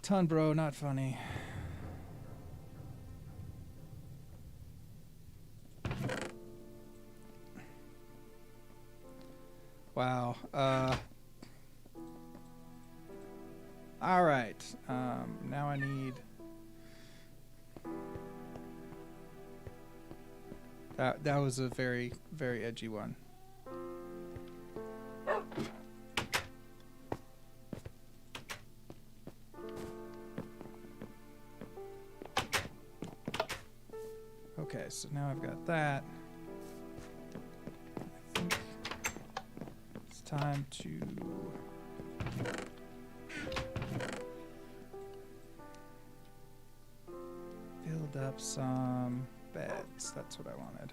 Ton, bro, not funny. Wow. All right. Now I need... That was a very, very edgy one. Okay, so now I've got that. I think it's time to build up some beds. That's what I wanted.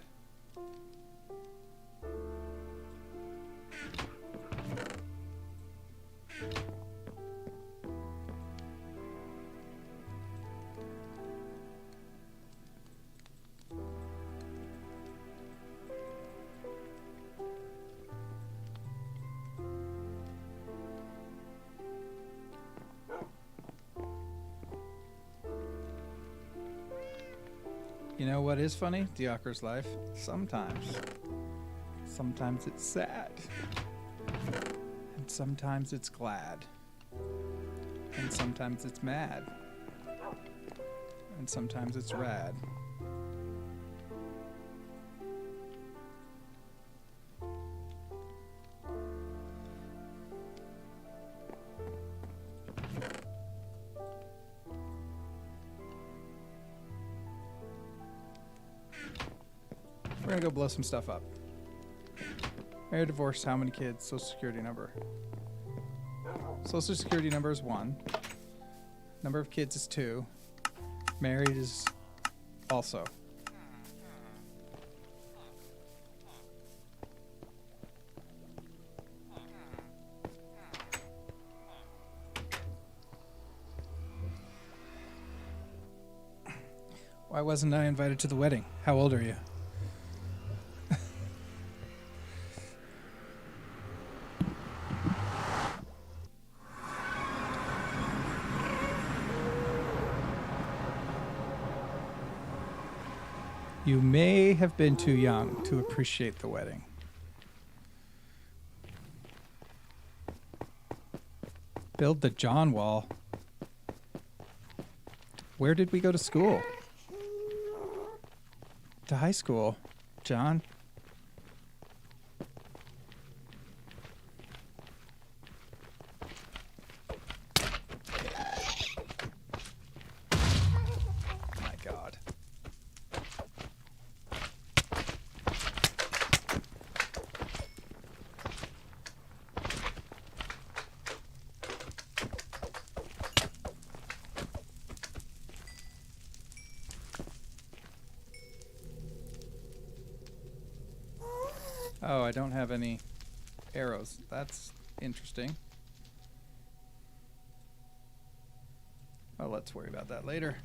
You know what is funny? Diakar's life. Sometimes it's sad. And sometimes it's glad. And sometimes it's mad. And sometimes it's rad. We're gonna go blow some stuff up. Married, divorced, how many kids? Social security number. Social security number is 1. Number of kids is 2. Married is also. Why wasn't I invited to the wedding? How old are you? You may have been too young to appreciate the wedding. Build the John Wall. Where did we go to school? To high school, John. My God. Oh, I don't have any arrows. That's interesting. Oh, let's worry about that later.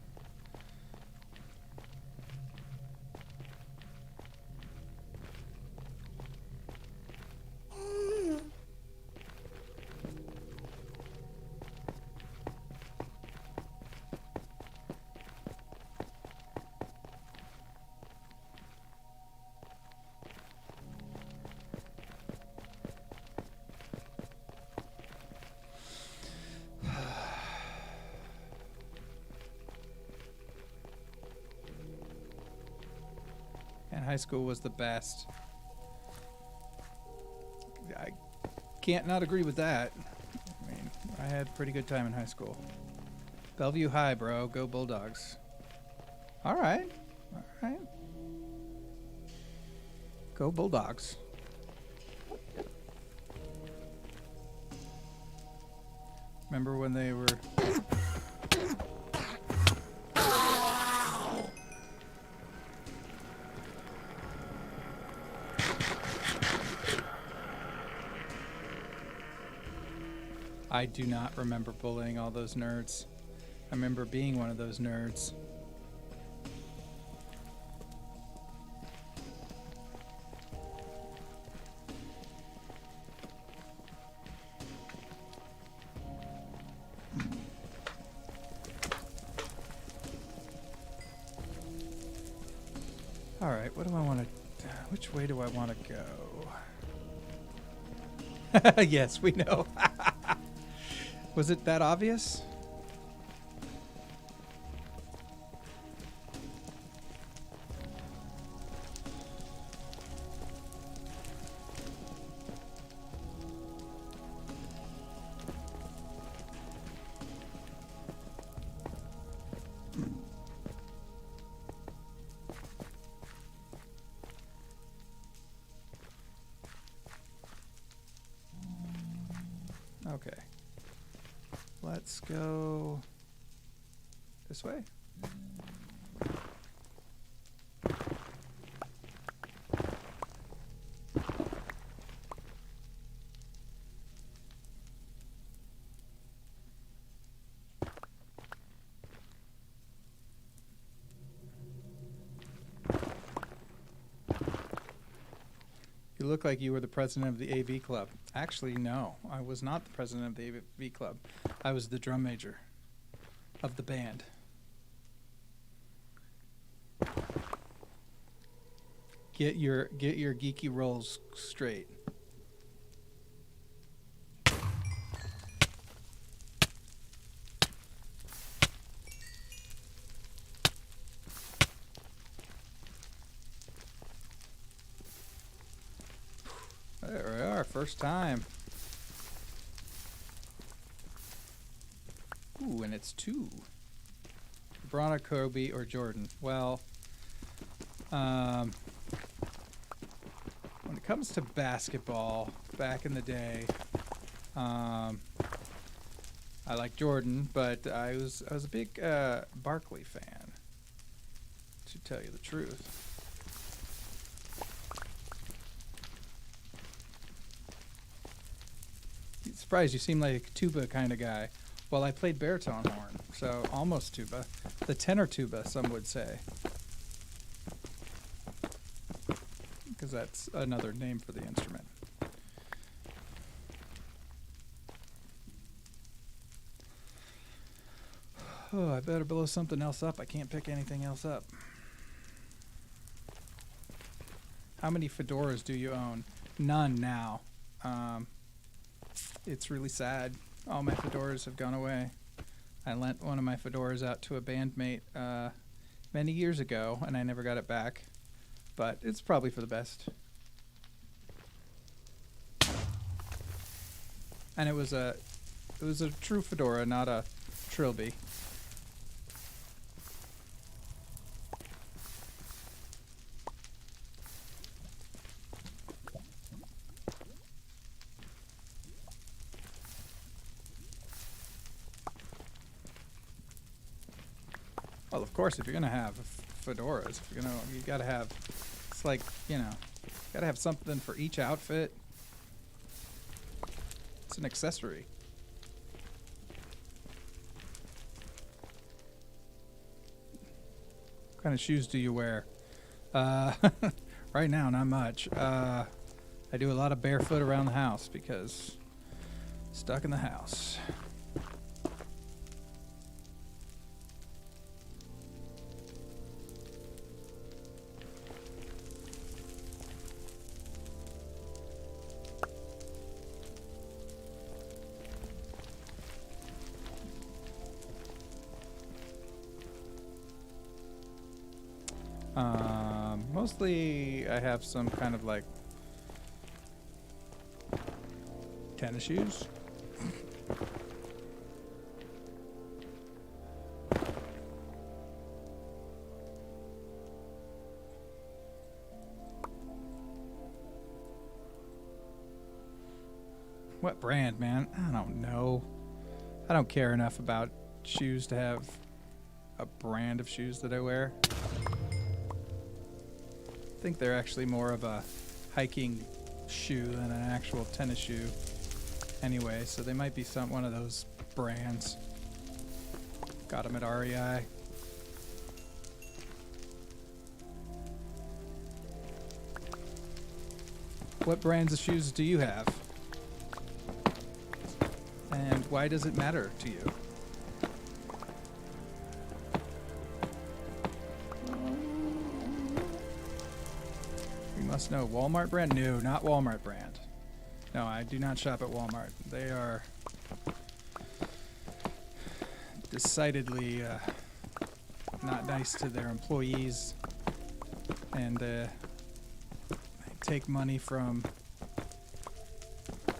And high school was the best. I can't not agree with that. I mean, I had a pretty good time in high school. Bellevue High, bro. Go Bulldogs. All right. All right. Go Bulldogs. Remember when they were... I do not remember bullying all those nerds. I remember being one of those nerds. All right, what do I want to... Which way do I want to go? Yes, we know. Was it that obvious? Okay. Let's go this way. You look like you were the president of the AV club. Actually, no. I was not the president of the AV club. I was the drum major of the band. Get your geeky roles straight. There we are, first time. Ooh, and it's 2. LeBron, Kobe, or Jordan. Well, when it comes to basketball, back in the day, I like Jordan, but I was a big Barkley fan, to tell you the truth. Surprised, you seem like a tuba kind of guy. Well, I played baritone horn, so almost tuba. The tenor tuba, some would say. Because that's another name for the instrument. Oh, I better blow something else up. I can't pick anything else up. How many fedoras do you own? None now. It's really sad. All my fedoras have gone away. I lent one of my fedoras out to a bandmate many years ago, and I never got it back. But it's probably for the best. And it was a true fedora, not a trilby. Well, of course, if you're gonna have fedoras, you gotta have. It's like, gotta have something for each outfit. It's an accessory. What kind of shoes do you wear? Right now, not much. I do a lot of barefoot around the house because stuck in the house. Mostly I have some kind of like tennis shoes. What brand, man? I don't know. I don't care enough about shoes to have a brand of shoes that I wear. I think they're actually more of a hiking shoe than an actual tennis shoe anyway, so they might be one of those brands. Got them at REI. What brands of shoes do you have? And why does it matter to you? Must know Walmart brand? No, not Walmart brand. No, I do not shop at Walmart. They are decidedly not nice to their employees, and they take money from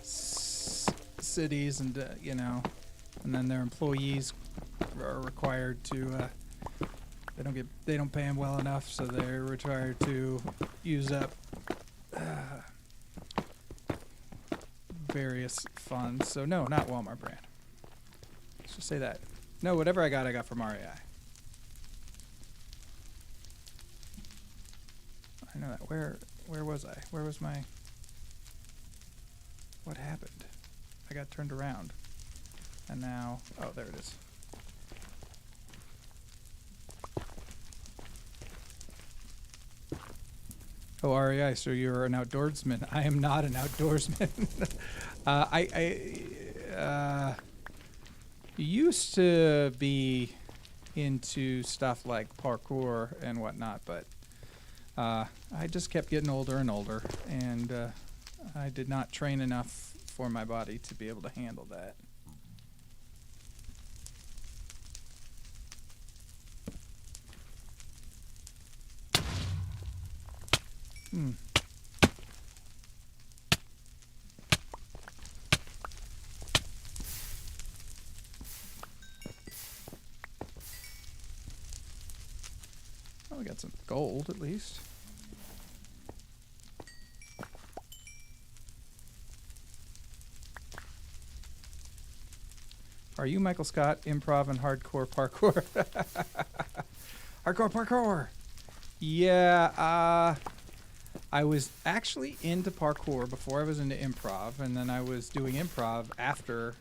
cities, and you know, and then their employees are required to. They don't pay them well enough, so they're required to use up various funds. So no, not Walmart brand. Let's just say that. No, whatever I got from REI. I know that. Where was I? Where was my... What happened? I got turned around. And now... Oh, there it is. Oh, REI, so you're an outdoorsman. I am not an outdoorsman. I used to be into stuff like parkour and whatnot, but I just kept getting older and older, and I did not train enough for my body to be able to handle that. Well, we got some gold at least. Are you Michael Scott, improv and hardcore parkour? Hardcore parkour! Yeah, I was actually into parkour before I was into improv, and then I was doing improv after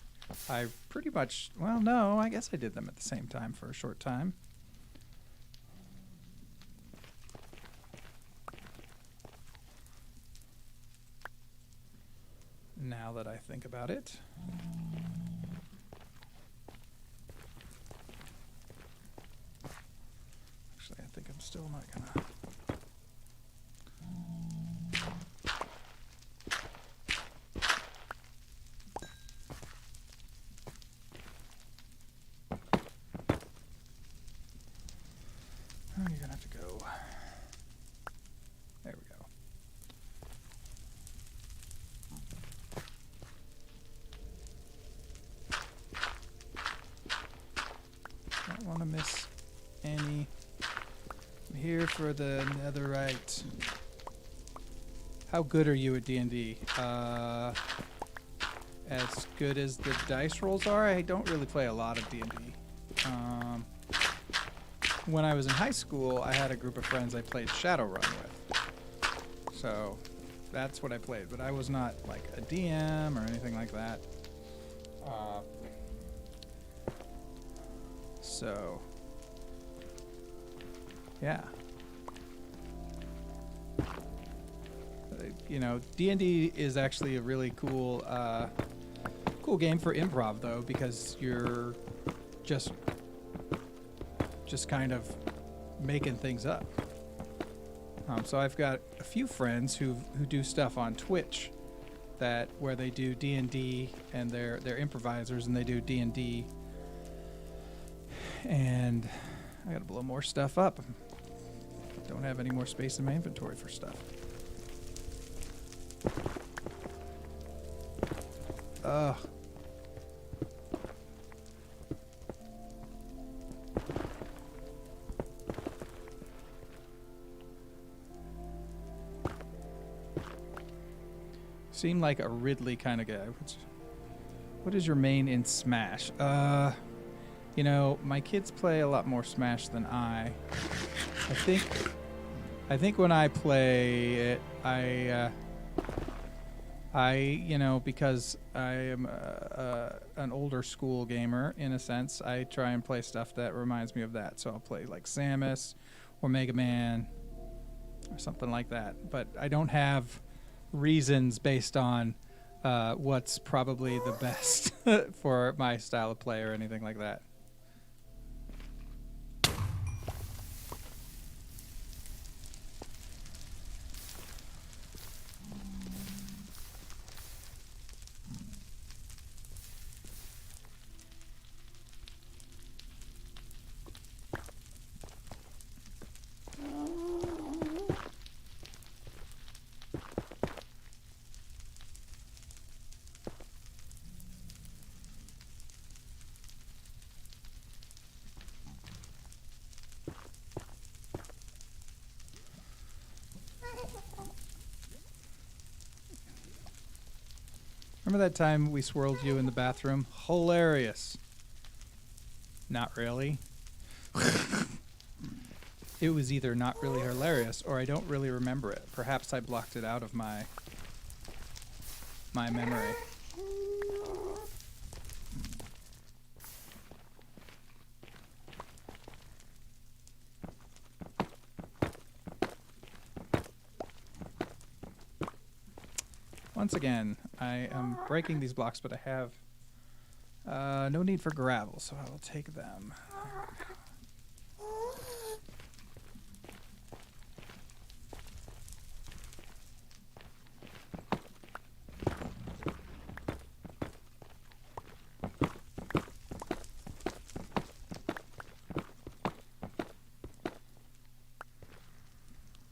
I pretty much, well, no, I guess I did them at the same time for a short time. Now that I think about it. Actually, I think I'm still not gonna... Oh, you're gonna have to go. There we go. Don't want to miss any. I'm here for the netherite. How good are you at D&D? As good as the dice rolls are. I don't really play a lot of D&D. When I was in high school, I had a group of friends I played Shadowrun with. So that's what I played, but I was not like a DM or anything like that. So yeah. You know, D&D is actually a really cool cool game for improv though, because you're just kind of making things up. So I've got a few friends who do stuff on Twitch where they do D&D, and they're improvisers, and they do D&D. And I gotta blow more stuff up. Don't have any more space in my inventory for stuff. Ugh. Seem like a Ridley kind of guy. What is your main in Smash? You know, my kids play a lot more Smash than I. I think when I play it, you know, because I am an older school gamer in a sense, I try and play stuff that reminds me of that. So I'll play like Samus or Mega Man or something like that. But I don't have reasons based on what's probably the best for my style of play or anything like that. Remember that time we swirled you in the bathroom? Hilarious. Not really. It was either not really hilarious or I don't really remember it. Perhaps I blocked it out of my memory. Once again, I am breaking these blocks, but I have no need for gravel, so I will take them.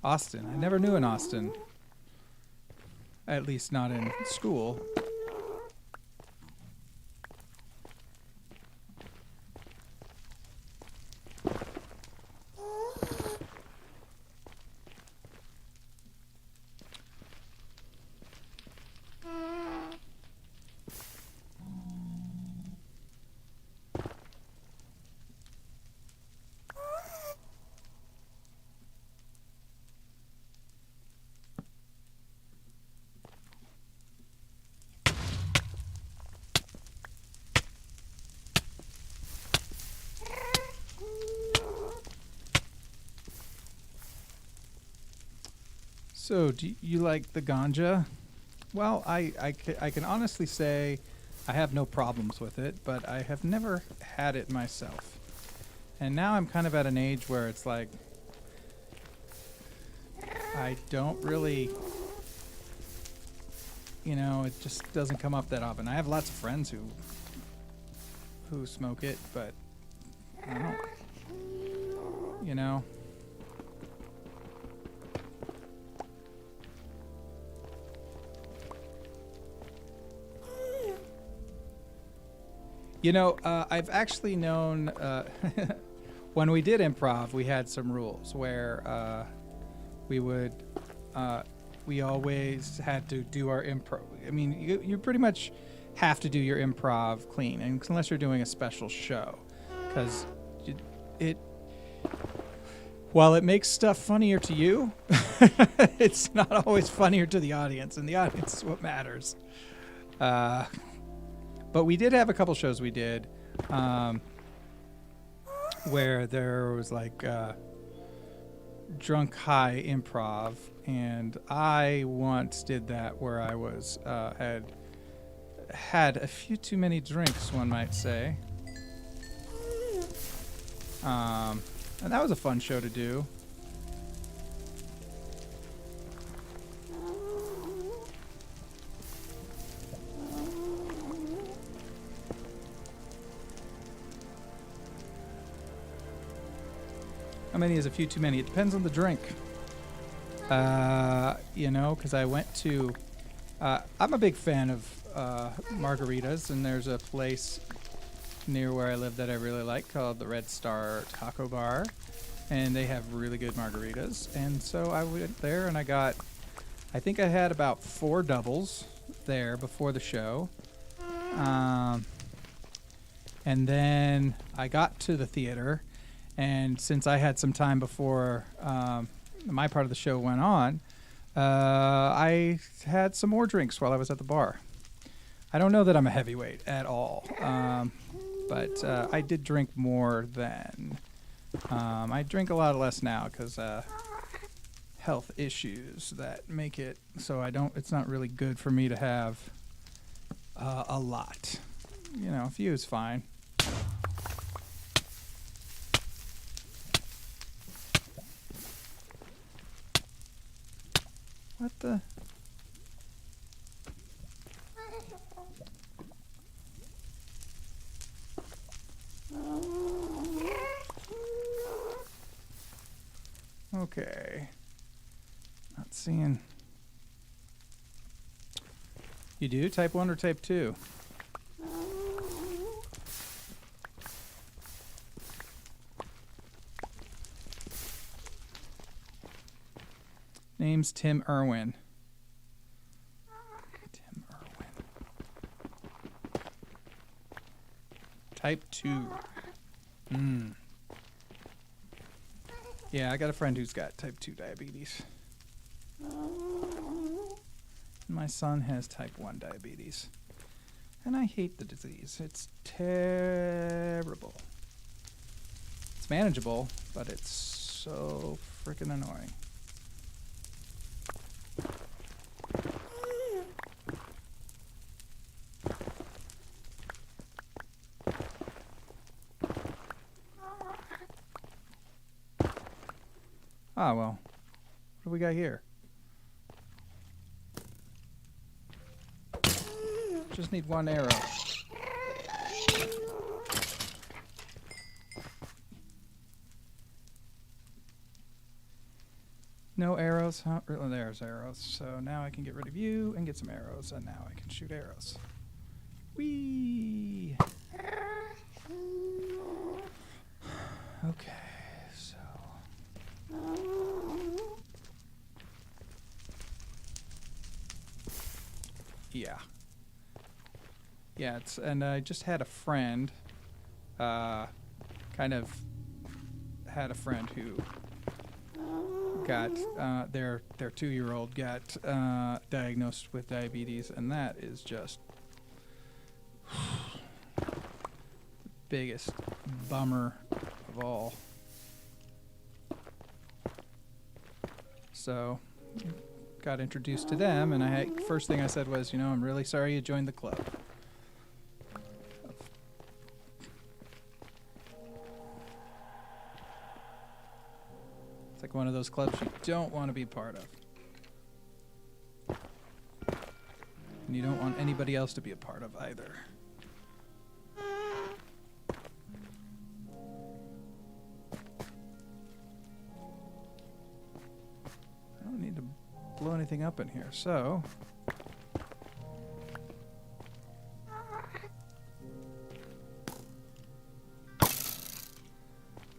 Austin. I never knew an Austin. At least not in school. So, do you like the ganja? Well, I can honestly say I have no problems with it, but I have never had it myself. And now I'm kind of at an age where it's like, I don't really, you know, it just doesn't come up that often. I have lots of friends who smoke it, but I don't, you know. You know, I've actually known, when we did improv, we had some rules where we always had to do our improv. I mean, you pretty much have to do your improv clean, and unless you're doing a special show, because while it makes stuff funnier to you, it's not always funnier to the audience, and the audience is what matters. But we did have a couple shows we did where there was like drunk high improv, and I once did that where I was had a few too many drinks, one might say. And that was a fun show to do. How many is a few too many? It depends on the drink. You know, because I went to... I'm a big fan of margaritas, and there's a place near where I live that I really like called the Red Star Taco Bar, and they have really good margaritas. And so I went there, and I think I had about 4 doubles there before the show. And then I got to the theater, and since I had some time before my part of the show went on, I had some more drinks while I was at the bar. I don't know that I'm a heavyweight at all, but I did drink more then. I drink a lot less now because health issues that make it so it's not really good for me to have a lot. You know, a few is fine. What the? Okay. Not seeing. You do? Type 1 or type 2? Name's Tim Irwin. Tim Irwin. Type 2. Yeah, I got a friend who's got type 2 diabetes. My son has type 1 diabetes. And I hate the disease. It's terrible. It's manageable, but it's so freaking annoying. Ah, well. What do we got here? Just need one arrow. No arrows? Huh? Oh, there's arrows. So now I can get rid of you and get some arrows, and now I can shoot arrows. Whee! Okay, so... Yeah. Yeah, it's, and I just had a friend, kind of had a friend who got, their 2-year-old got diagnosed with diabetes, and that is just the biggest bummer of all. So, got introduced to them, and first thing I said was, you know, I'm really sorry you joined the club. It's like one of those clubs you don't want to be part of. And you don't want anybody else to be a part of either. I don't need to blow anything up in here, so...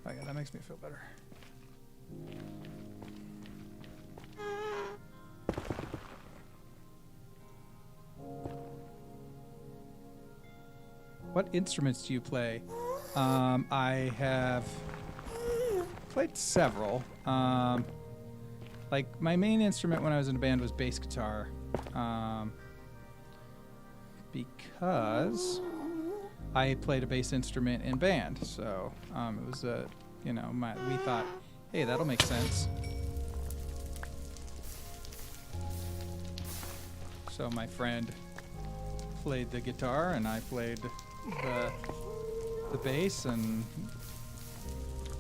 Oh yeah, that makes me feel better. What instruments do you play? I have played several. Like, my main instrument when I was in a band was bass guitar. Because I played a bass instrument in band. So, it was a, you know, we thought, hey, that'll make sense. So my friend played the guitar and I played the bass, and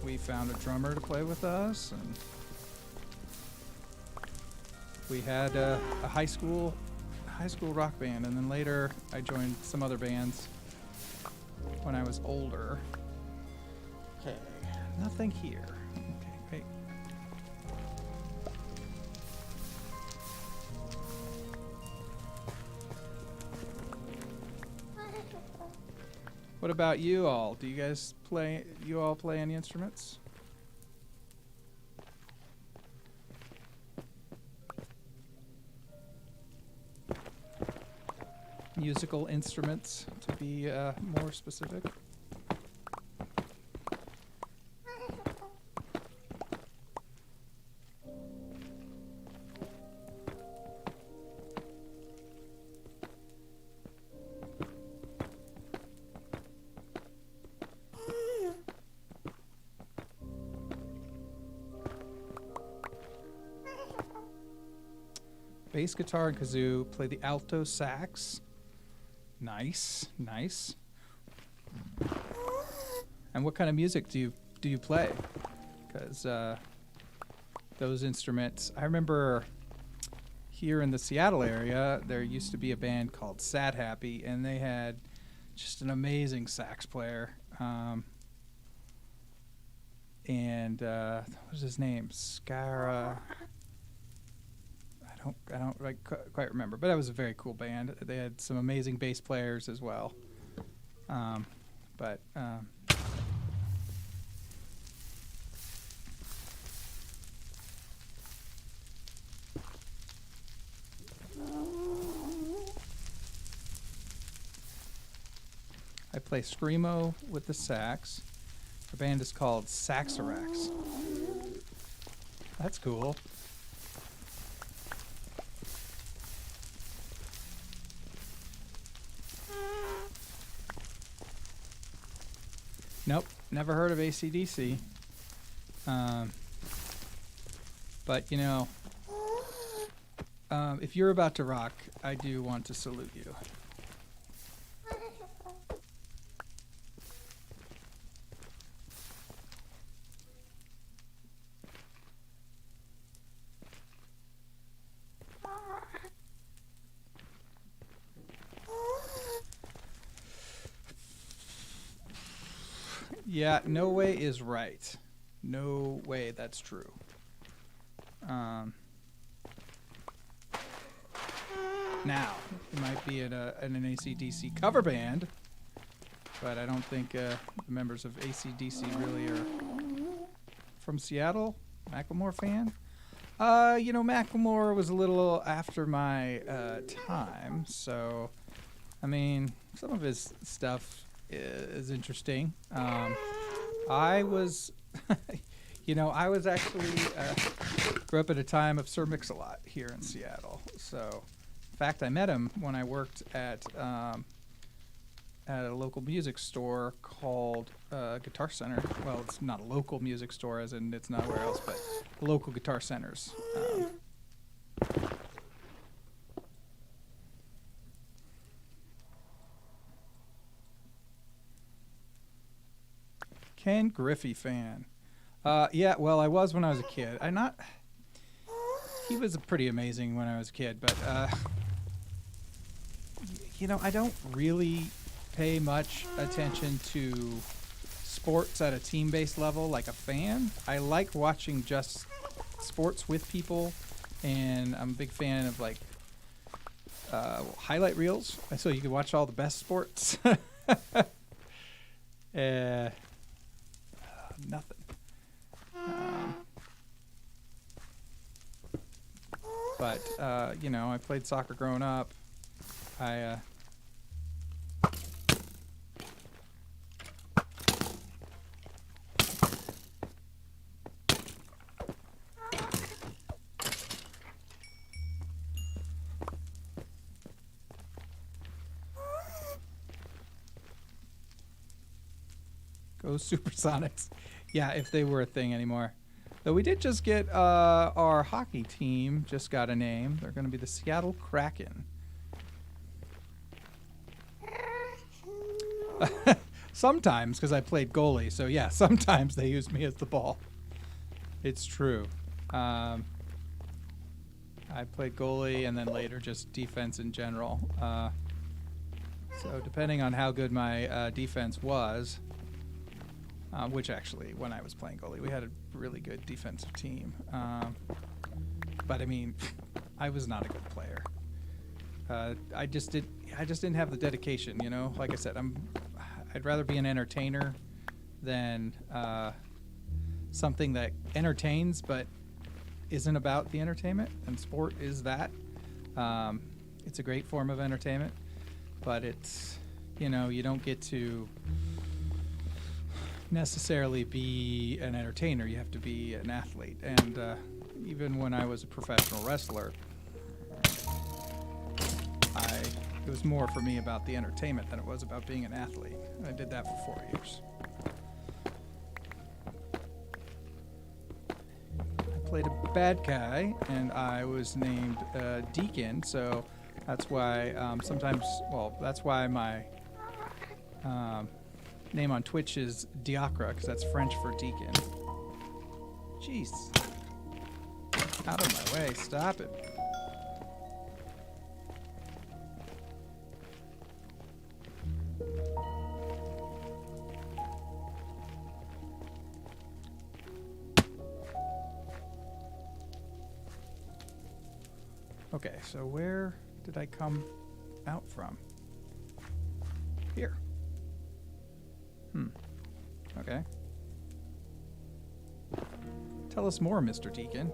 we found a drummer to play with us, and we had a high school rock band, and then later I joined some other bands when I was older. Okay, nothing here. Okay, wait. What about you all? Do you guys play? You all play any instruments? Musical instruments, to be more specific. Bass guitar and kazoo. Play the alto sax. Nice, nice. And what kind of music do you play? Because those instruments, I remember here in the Seattle area, there used to be a band called Sad Happy, and they had just an amazing sax player. And what was his name? Skara. I don't quite remember, but that was a very cool band. They had some amazing bass players as well. I play screamo with the sax. The band is called Saxarax. That's cool. Nope, never heard of AC/DC. But, you know, if you're about to rock, I do want to salute you. Yeah, no way is right. No way that's true. Now, it might be in an AC/DC cover band, but I don't think the members of AC/DC really are from Seattle. Macklemore fan? You know, Macklemore was a little after my time, so, I mean, some of his stuff is interesting. I was, you know, I was actually grew up at a time of Sir Mix-a-Lot here in Seattle. So, in fact, I met him when I worked at a local music store called Guitar Center. Well, it's not a local music store, as in it's nowhere else, but the local Guitar Centers. Ken Griffey fan. Yeah, well, I was when I was a kid. He was pretty amazing when I was a kid, but, you know, I don't really pay much attention to sports at a team-based level like a fan. I like watching just sports with people, and I'm a big fan of, like, highlight reels, so you can watch all the best sports. Nothing. But you know, I played soccer growing up. I Go Supersonics. Yeah, if they were a thing anymore. Though we did just get our hockey team just got a name. They're going to be the Seattle Kraken. Sometimes, because I played goalie. So yeah, sometimes they use me as the ball. It's true. I played goalie and then later just defense in general. So depending on how good my defense was, which actually, when I was playing goalie, we had a really good defensive team. But I mean, I was not a good player. I just didn't have the dedication, you know. Like I said, I'd rather be an entertainer than something that entertains but isn't about the entertainment. And sport is that. It's a great form of entertainment, but it's, you know, you don't get to necessarily be an entertainer. You have to be an athlete. And even when I was a professional wrestler, it was more for me about the entertainment than it was about being an athlete. I did that for 4 years. I played a bad guy, and I was named Deacon, so that's why that's why my name on Twitch is Diacre, because that's French for deacon. Jeez. Out of my way. Stop it. Okay, so where did I come out from? Here. Okay. Tell us more, Mr. Deacon.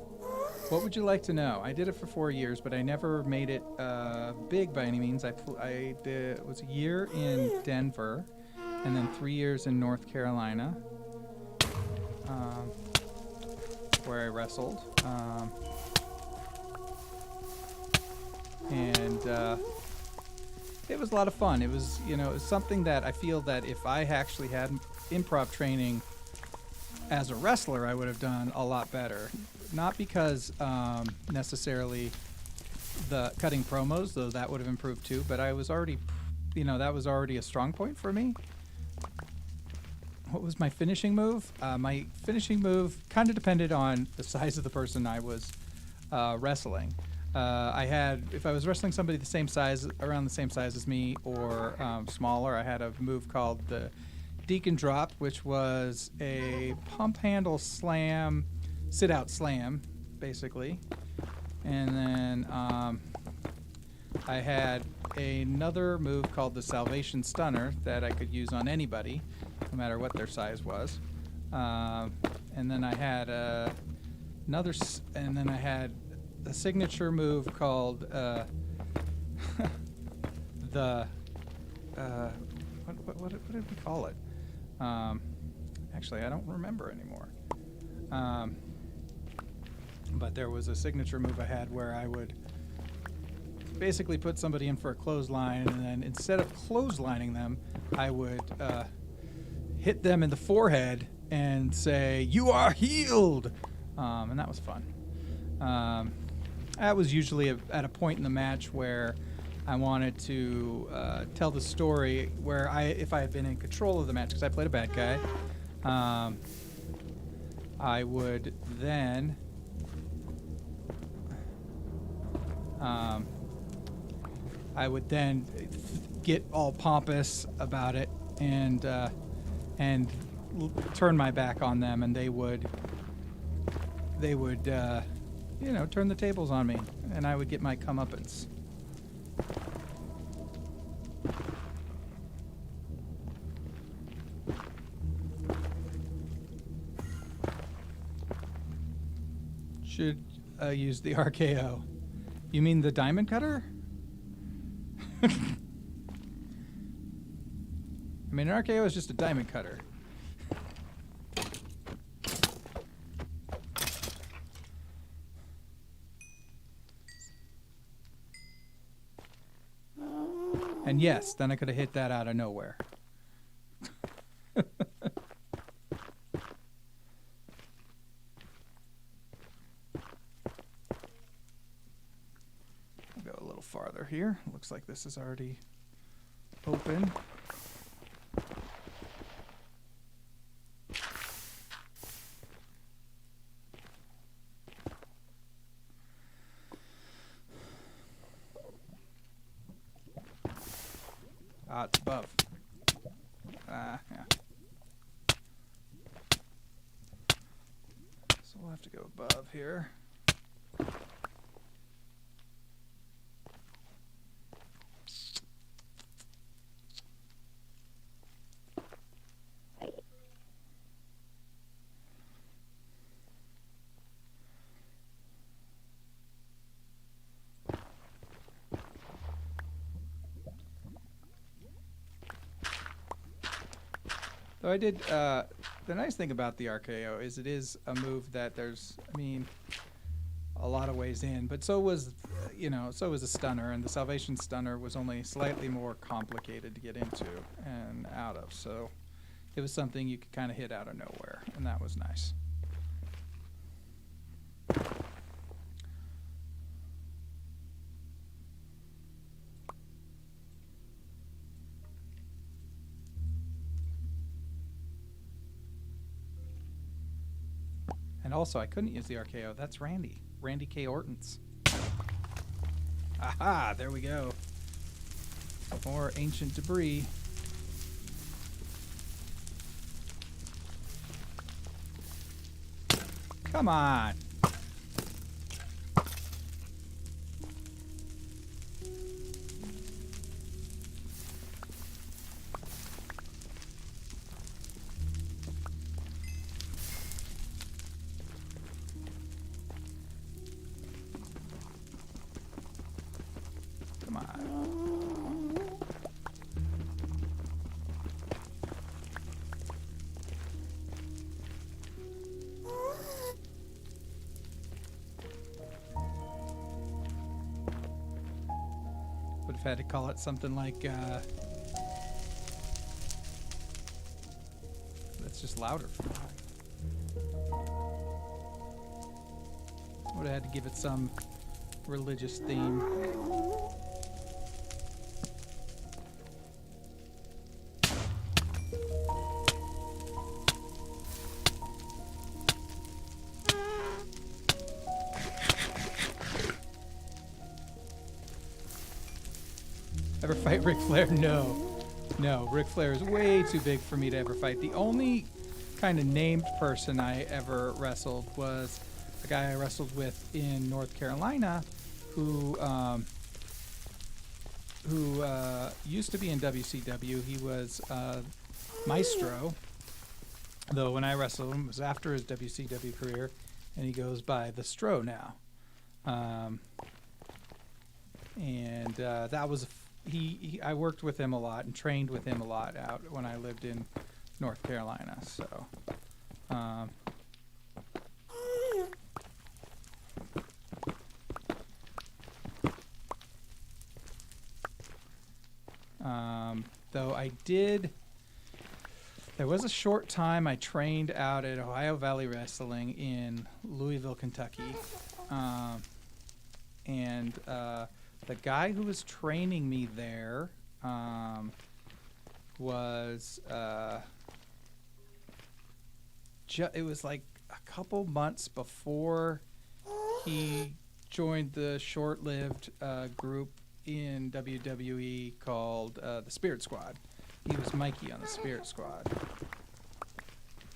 What would you like to know? I did it for 4 years, but I never made it big by any means. It was a year in Denver, and then 3 years in North Carolina, where I wrestled. And it was a lot of fun. It was, you know, something that I feel that if I actually had improv training as a wrestler, I would have done a lot better. Not because necessarily the cutting promos, though that would have improved too, but I was already, you know, that was already a strong point for me. What was my finishing move? My finishing move kind of depended on the size of the person I was wrestling. I had, if I was wrestling somebody the same size, around the same size as me, or smaller, I had a move called the Deacon Drop, which was a pump handle slam, sit out slam, basically. And then I had another move called the Salvation Stunner that I could use on anybody, no matter what their size was. And then I had and then I had a signature move called the what did we call it? Actually, I don't remember anymore. But there was a signature move I had where I would basically put somebody in for a clothesline, and then instead of clotheslining them, I would hit them in the forehead and say, "You are healed," and that was fun. That was usually at a point in the match where I wanted to tell the story where if I had been in control of the match, because I played a bad guy, I would then get all pompous about it and turn my back on them, and they would you know, turn the tables on me, and I would get my comeuppance. Should use the RKO. You mean the diamond cutter? I mean, an RKO is just a diamond cutter. And yes, then I could have hit that out of nowhere. I'll go a little farther here. Looks like this is already open. It's above. Yeah. So we'll have to go above here. Though I did, the nice thing about the RKO is it is a move that there's, I mean, a lot of ways in, but so was, you know, so was a stunner, and the Salvation Stunner was only slightly more complicated to get into and out of, so it was something you could kind of hit out of nowhere, and that was nice. And also, I couldn't use the RKO. That's Randy. Randy K. Orton's. Aha! There we go. More ancient debris. Come on! have had to call it something like, that's just louder for me. Would have had to give it some religious theme. Ever fight Ric Flair? No. No, Ric Flair is way too big for me to ever fight. The only kind of named person I ever wrestled was a guy I wrestled with in North Carolina who used to be in WCW. He was Maestro, though when I wrestled him, it was after his WCW career, and he goes by the Stro now. That was I worked with him a lot and trained with him a lot out when I lived in North Carolina. So, though there was a short time I trained out at Ohio Valley Wrestling in Louisville, Kentucky, the guy who was training me there was it was like a couple months before he joined the short-lived group in WWE called the Spirit Squad. He was Mikey on the Spirit Squad.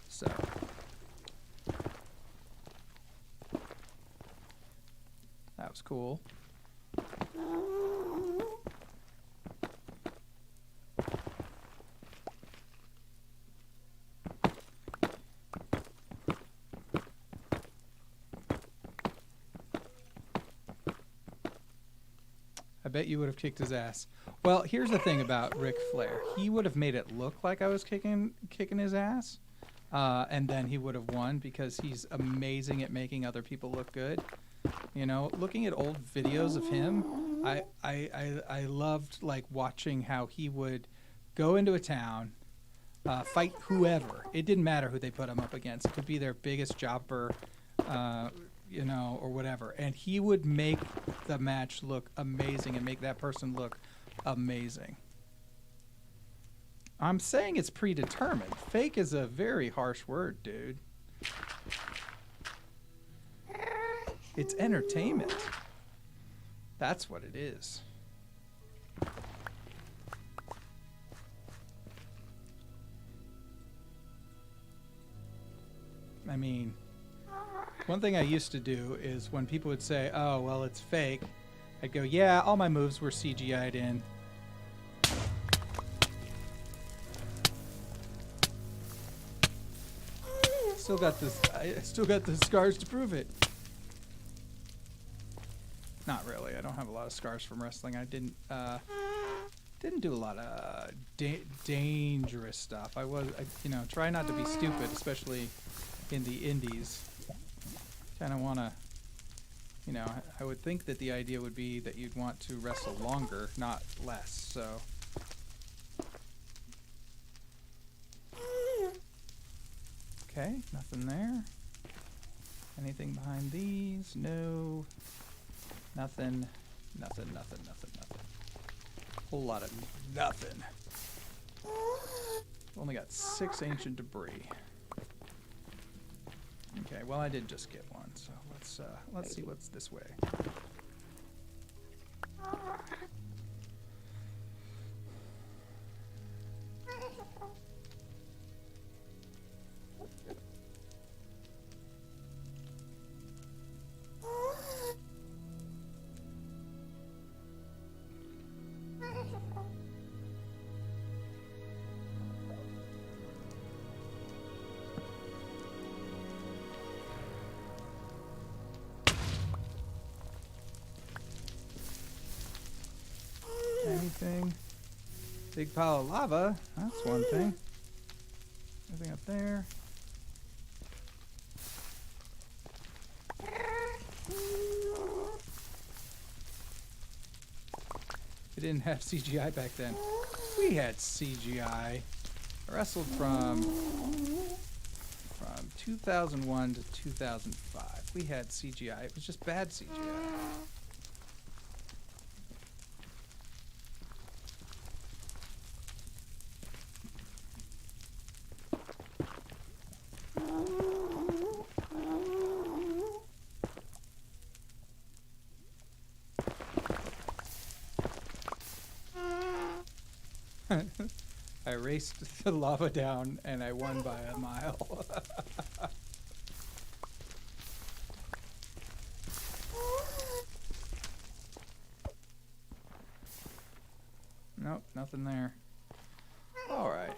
So that was cool. I bet you would have kicked his ass. Well, here's the thing about Ric Flair. He would have made it look like I was kicking his ass, and then he would have won because he's amazing at making other people look good. You know, looking at old videos of him, I loved like watching how he would go into a town, fight whoever. It didn't matter who they put him up against. It could be their biggest jobber, you know, or whatever. And he would make the match look amazing and make that person look amazing. I'm saying it's predetermined. Fake is a very harsh word, dude. It's entertainment. That's what it is. I mean, one thing I used to do is when people would say, oh, well, it's fake, I'd go, yeah, all my moves were CGI'd in. I still got the scars to prove it. Not really. I don't have a lot of scars from wrestling. I didn't do a lot of dangerous stuff. I try not to be stupid, especially in the indies. Kind of want to, I would think that the idea would be that you'd want to wrestle longer, not less. So. Okay, nothing there. Anything behind these? No. Nothing. Whole lot of nothing. Only got 6 ancient debris. Okay, well I did just get one, so let's see what's this way. Anything? Big pile of lava. That's one thing. Anything up there? It didn't have CGI back then. We had CGI. I wrestled from 2001 to 2005. We had CGI. It was just bad CGI. I raced the lava down and I won by a mile. Nope, nothing there. All right.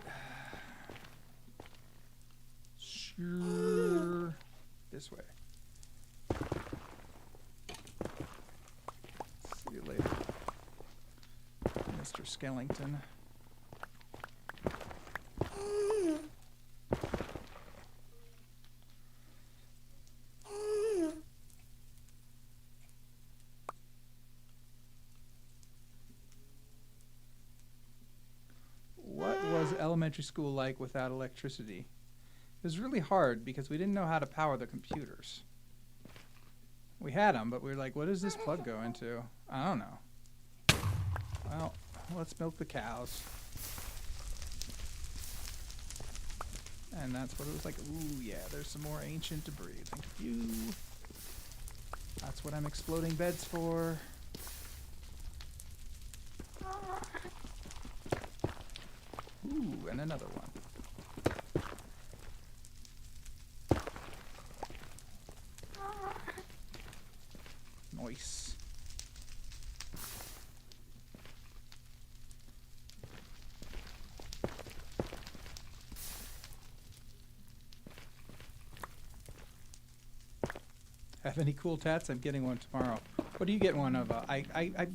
Sure. This way. See you later, Mr. Skellington. What was elementary school like without electricity? It was really hard because we didn't know how to power the computers. We had them, but we were like, what does this plug go into? I don't know. Well, let's milk the cows. And that's what it was like. Ooh, yeah, there's some more ancient debris. Thank you. That's what I'm exploding beds for. Ooh, and another one. Nice. Have any cool tats? I'm getting one tomorrow. What do you get one of? I've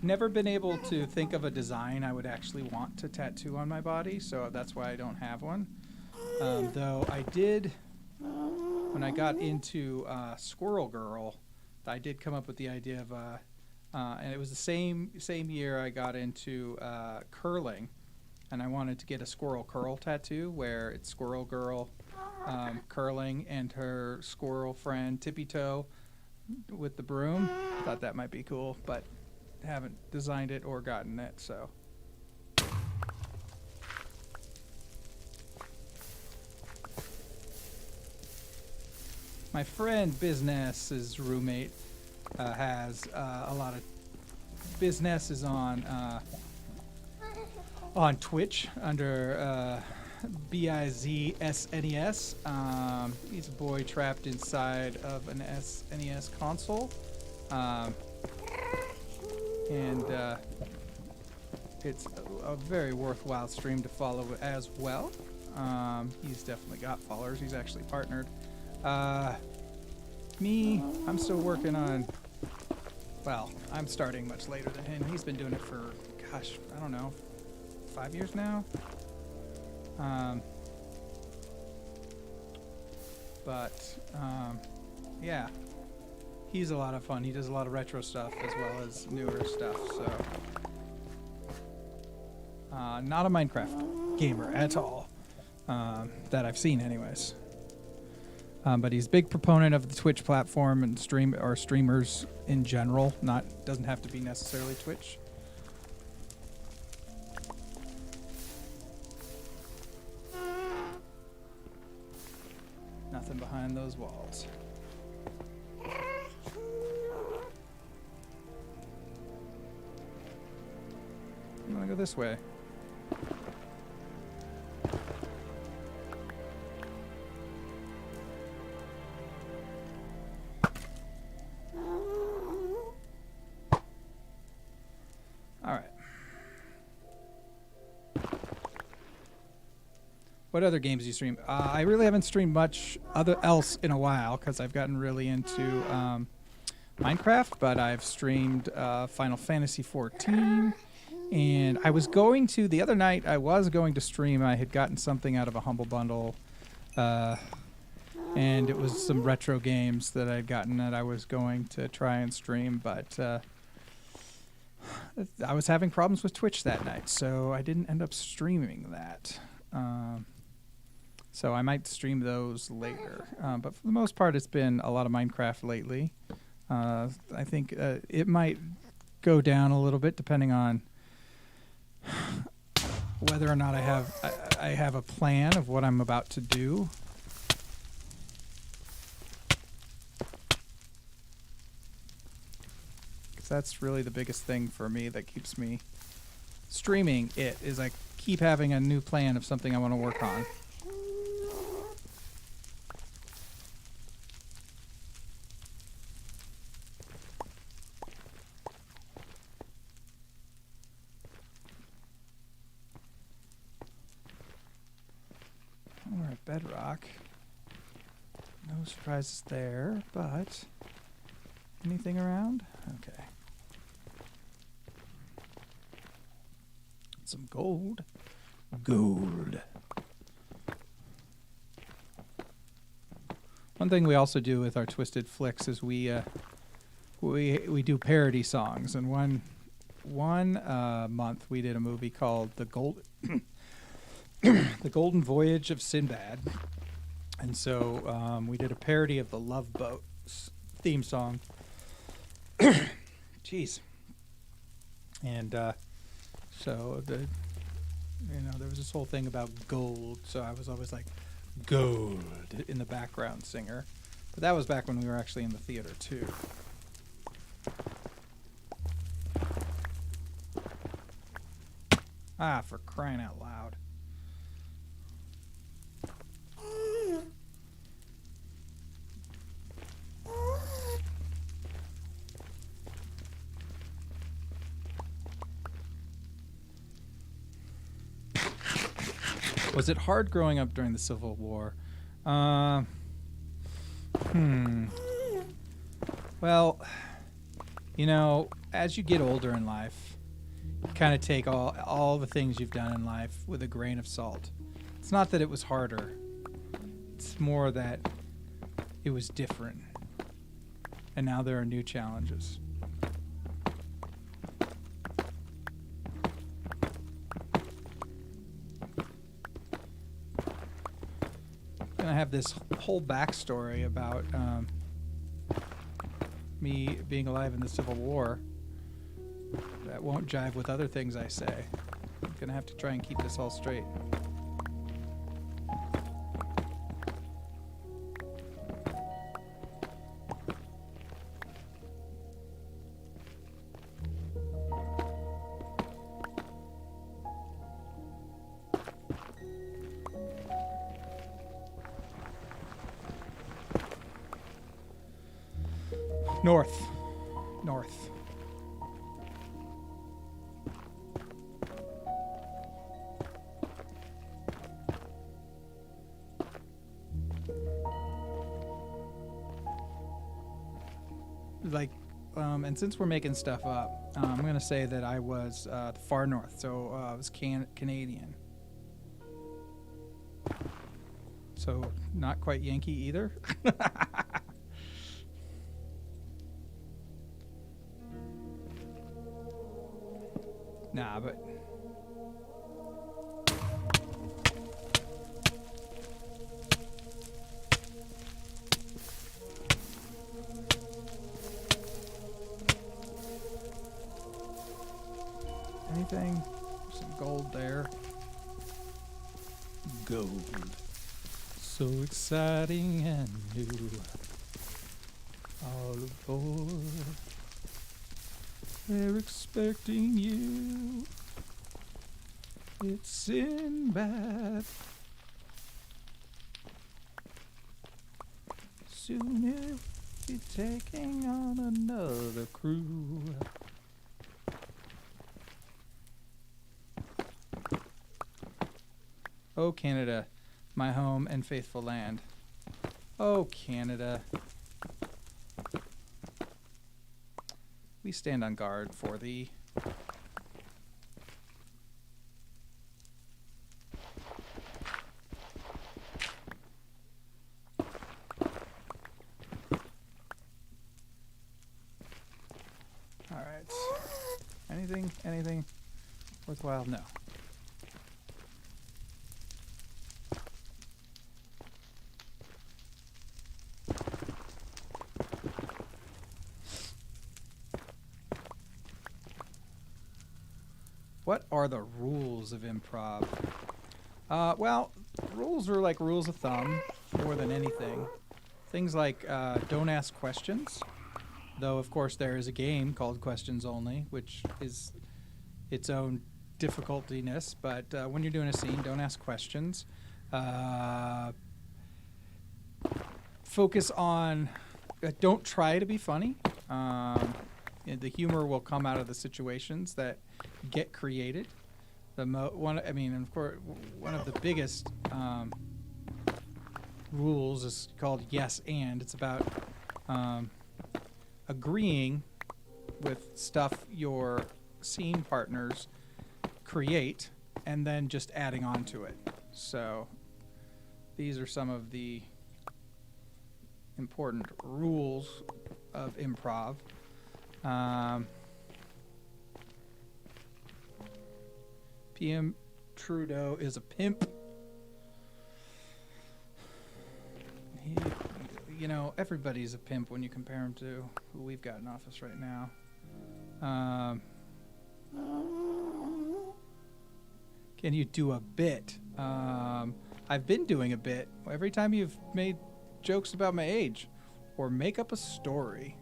never been able to think of a design I would actually want to tattoo on my body, so that's why I don't have one. Though I did, when I got into Squirrel Girl, I did come up with the idea of, and it was the same year I got into curling, and I wanted to get a squirrel curl tattoo where it's Squirrel Girl curling and her squirrel friend Tippy Toe with the broom. Thought that might be cool, but haven't designed it or gotten it, so. My friend Business's roommate has a lot of Business is on Twitch under BIZSNES. He's a boy trapped inside of an SNES console, and it's a very worthwhile stream to follow as well. He's definitely got followers. He's actually partnered. Me, I'm still working on, well, I'm starting much later than him. He's been doing it for, gosh, I don't know, 5 years now. Yeah, he's a lot of fun. He does a lot of retro stuff as well as newer stuff, so. Not a Minecraft gamer at all, that I've seen anyways. But he's a big proponent of the Twitch platform and streamers in general. Doesn't have to be necessarily Twitch. Nothing behind those walls. I'm gonna go this way. What other games do you stream? I really haven't streamed much else in a while because I've gotten really into Minecraft, but I've streamed Final Fantasy XIV, and I was going to, the other night, I was going to stream. I had gotten something out of a Humble Bundle, and it was some retro games that I'd gotten that I was going to try and stream, but I was having problems with Twitch that night, so I didn't end up streaming that. So I might stream those later. But for the most part, it's been a lot of Minecraft lately. I think it might go down a little bit depending on whether or not I have a plan of what I'm about to do. Because that's really the biggest thing for me that keeps me streaming it, is I keep having a new plan of something I want to work on. We're at bedrock. No surprises there, but anything around? Okay. Some gold. Gold. One thing we also do with our Twisted Flicks is we do parody songs, and one month we did a movie called The Golden Voyage of Sinbad, and so we did a parody of the Love Boat theme song. Jeez. And so there was this whole thing about gold, so I was always like, gold in the background singer. But that was back when we were actually in the theater too. Ah, for crying out loud. Was it hard growing up during the Civil War? Well, as you get older in life, you kind of take all the things you've done in life with a grain of salt. It's not that it was harder. It's more that it was different. And now there are new challenges. I have this whole backstory about me being alive in the Civil War that won't jive with other things I say. I'm gonna have to try and keep this all straight. North. And since we're making stuff up, I'm gonna say that I was the far north, so I was Canadian. So not quite Yankee either. Nah, but anything? Some gold there. Gold. So exciting and new. All aboard. They're expecting you. It's Sinbad. Soon you'll be taking on another crew. Oh, Canada, my home and faithful land. Oh, Canada. We stand on guard for thee. Anything worthwhile? No. What are the rules of improv? Well, rules are like rules of thumb more than anything. Things like don't ask questions, though of course there is a game called Questions Only, which is its own difficultiness. But when you're doing a scene, don't ask questions. Focus on. Don't try to be funny. The humor will come out of the situations that get created. One of the biggest rules is called yes and. It's about agreeing with stuff your scene partners create and then just adding on to it. So these are some of the important rules of improv. PM Trudeau is a pimp. Everybody's a pimp when you compare him to who we've got in office right now. Can you do a bit? I've been doing a bit. Every time you've made jokes about my age or make up a story.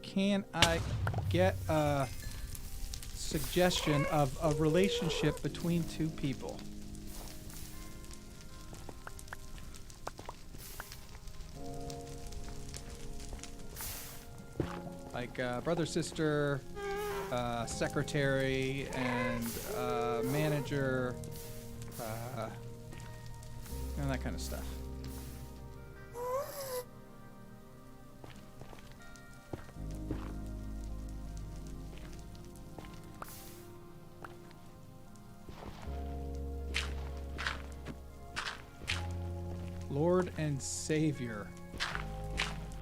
Can I get a suggestion of a relationship between two people? Like brother, sister, secretary, and manager, that kind of stuff. Lord and Savior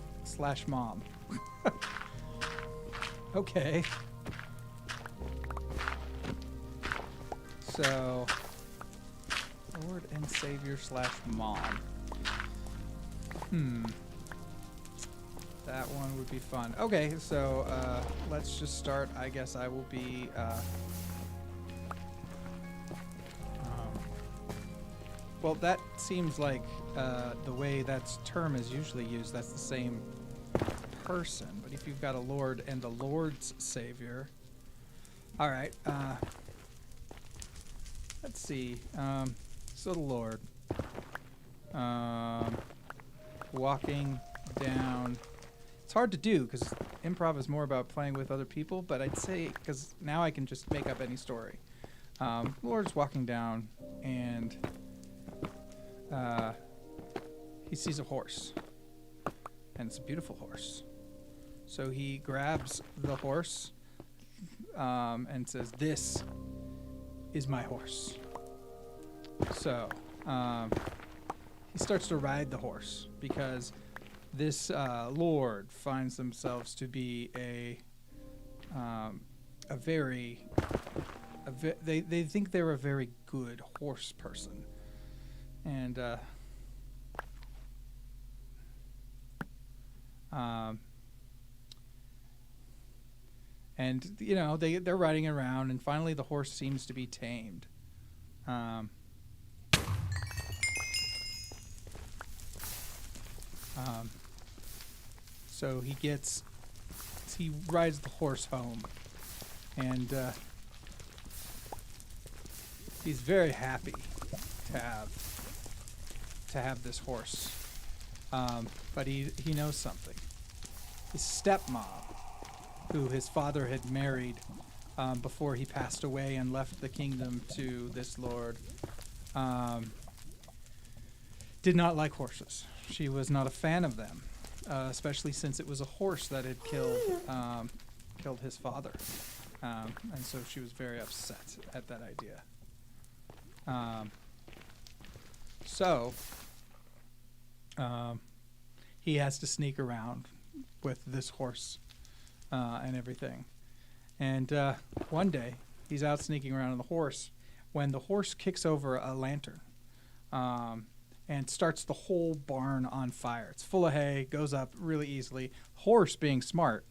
/ mom. Okay. So, Lord and Savior / mom. That one would be fun. Okay, so let's just start. I guess I will be well, that seems like the way that term is usually used. That's the same person. But if you've got a Lord and the Lord's Savior. All right. Let's see. So the Lord. Walking down. It's hard to do because improv is more about playing with other people. But I'd say, because now I can just make up any story. Lord's walking down and he sees a horse, and it's a beautiful horse. So he grabs the horse and says, "This is my horse." So he starts to ride the horse because this lord finds themselves to be they think they're a very good horse person. And they're riding around, and finally the horse seems to be tamed. So he rides the horse home, and he's very happy to have this horse. But he knows something. His stepmom, who his father had married before he passed away and left the kingdom to this lord, did not like horses. She was not a fan of them, especially since it was a horse that had killed his father. And so she was very upset at that idea. he has to sneak around with this horse and everything. And one day, he's out sneaking around on the horse when the horse kicks over a lantern and starts the whole barn on fire. It's full of hay, goes up really easily. Horse, being smart,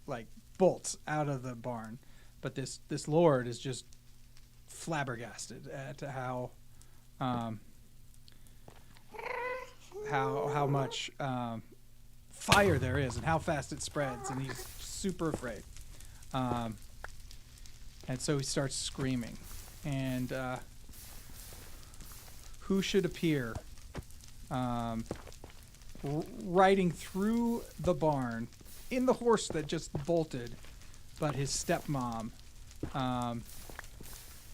like bolts out of the barn. But this lord is just flabbergasted at how much fire there is and how fast it spreads, and he's super afraid. And so he starts screaming. And who should appear riding through the barn in the horse that just bolted, but his stepmom.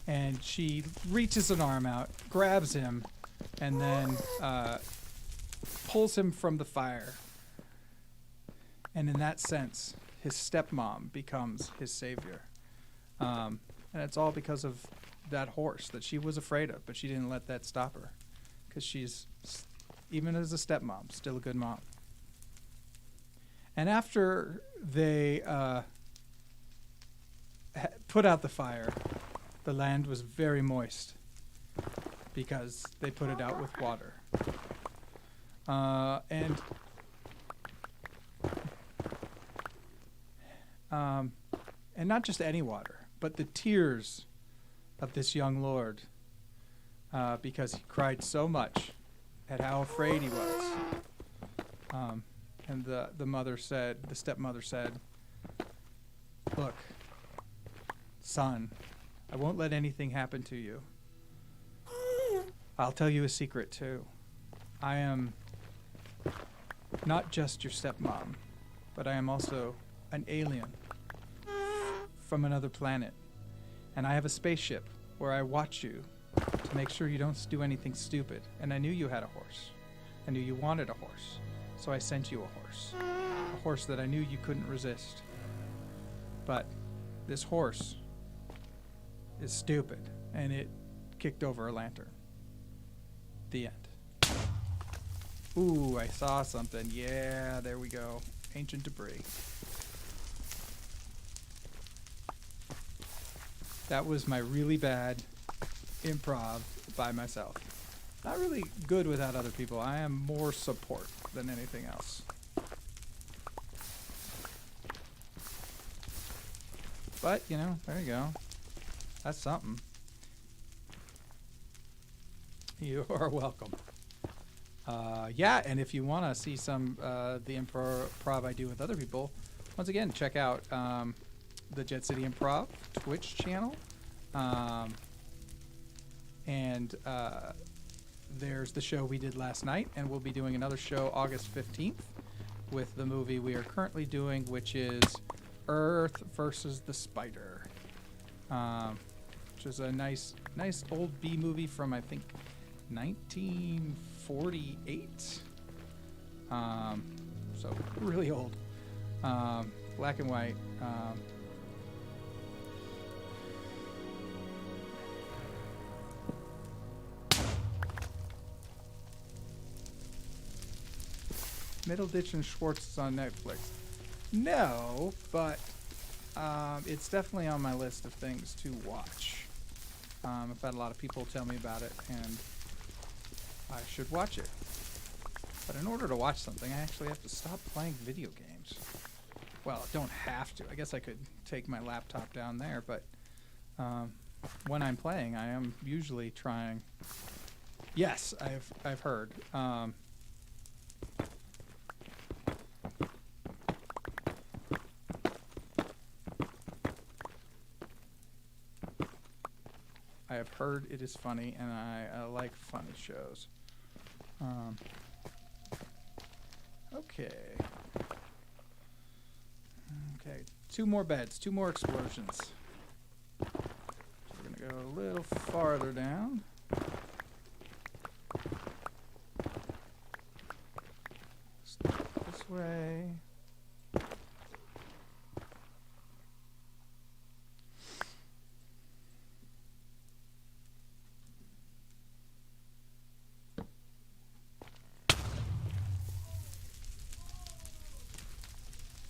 And she reaches an arm out, grabs him, and then pulls him from the fire. And in that sense, his stepmom becomes his savior. And it's all because of that horse that she was afraid of, but she didn't let that stop her. Because she's, even as a stepmom, still a good mom. And after they put out the fire, the land was very moist because they put it out with water. And not just any water, but the tears of this young lord, because he cried so much at how afraid he was. And the mother said, the stepmother said, "Look, son, I won't let anything happen to you. I'll tell you a secret, too. I am not just your stepmom, but I am also an alien from another planet. And I have a spaceship where I watch you to make sure you don't do anything stupid. And I knew you had a horse. I knew you wanted a horse. So I sent you a horse that I knew you couldn't resist. But this horse is stupid, and it kicked over a lantern." The end. Ooh, I saw something. Yeah, there we go. Ancient debris. That was my really bad improv by myself. Not really good without other people. I am more support than anything else. But, you know, there you go. That's something. You are welcome. Yeah, and if you want to see some the improv I do with other people, once again, check out the Jet City Improv Twitch channel. And there's the show we did last night, and we'll be doing another show August 15th with the movie we are currently doing, which is Earth versus the Spider, which is a nice old B movie from, I think, 1948. So really old, black and white. Middleditch and Schwartz is on Netflix. No, but it's definitely on my list of things to watch. I've had a lot of people tell me about it, and I should watch it. But in order to watch something, I actually have to stop playing video games. Well, I don't have to. I guess I could take my laptop down there, but when I'm playing, I am usually trying. Yes, I've heard. I have heard it is funny, and I like funny shows. Okay. Okay, 2 more beds, 2 more explosions. So we're going to go a little farther down. Start this way.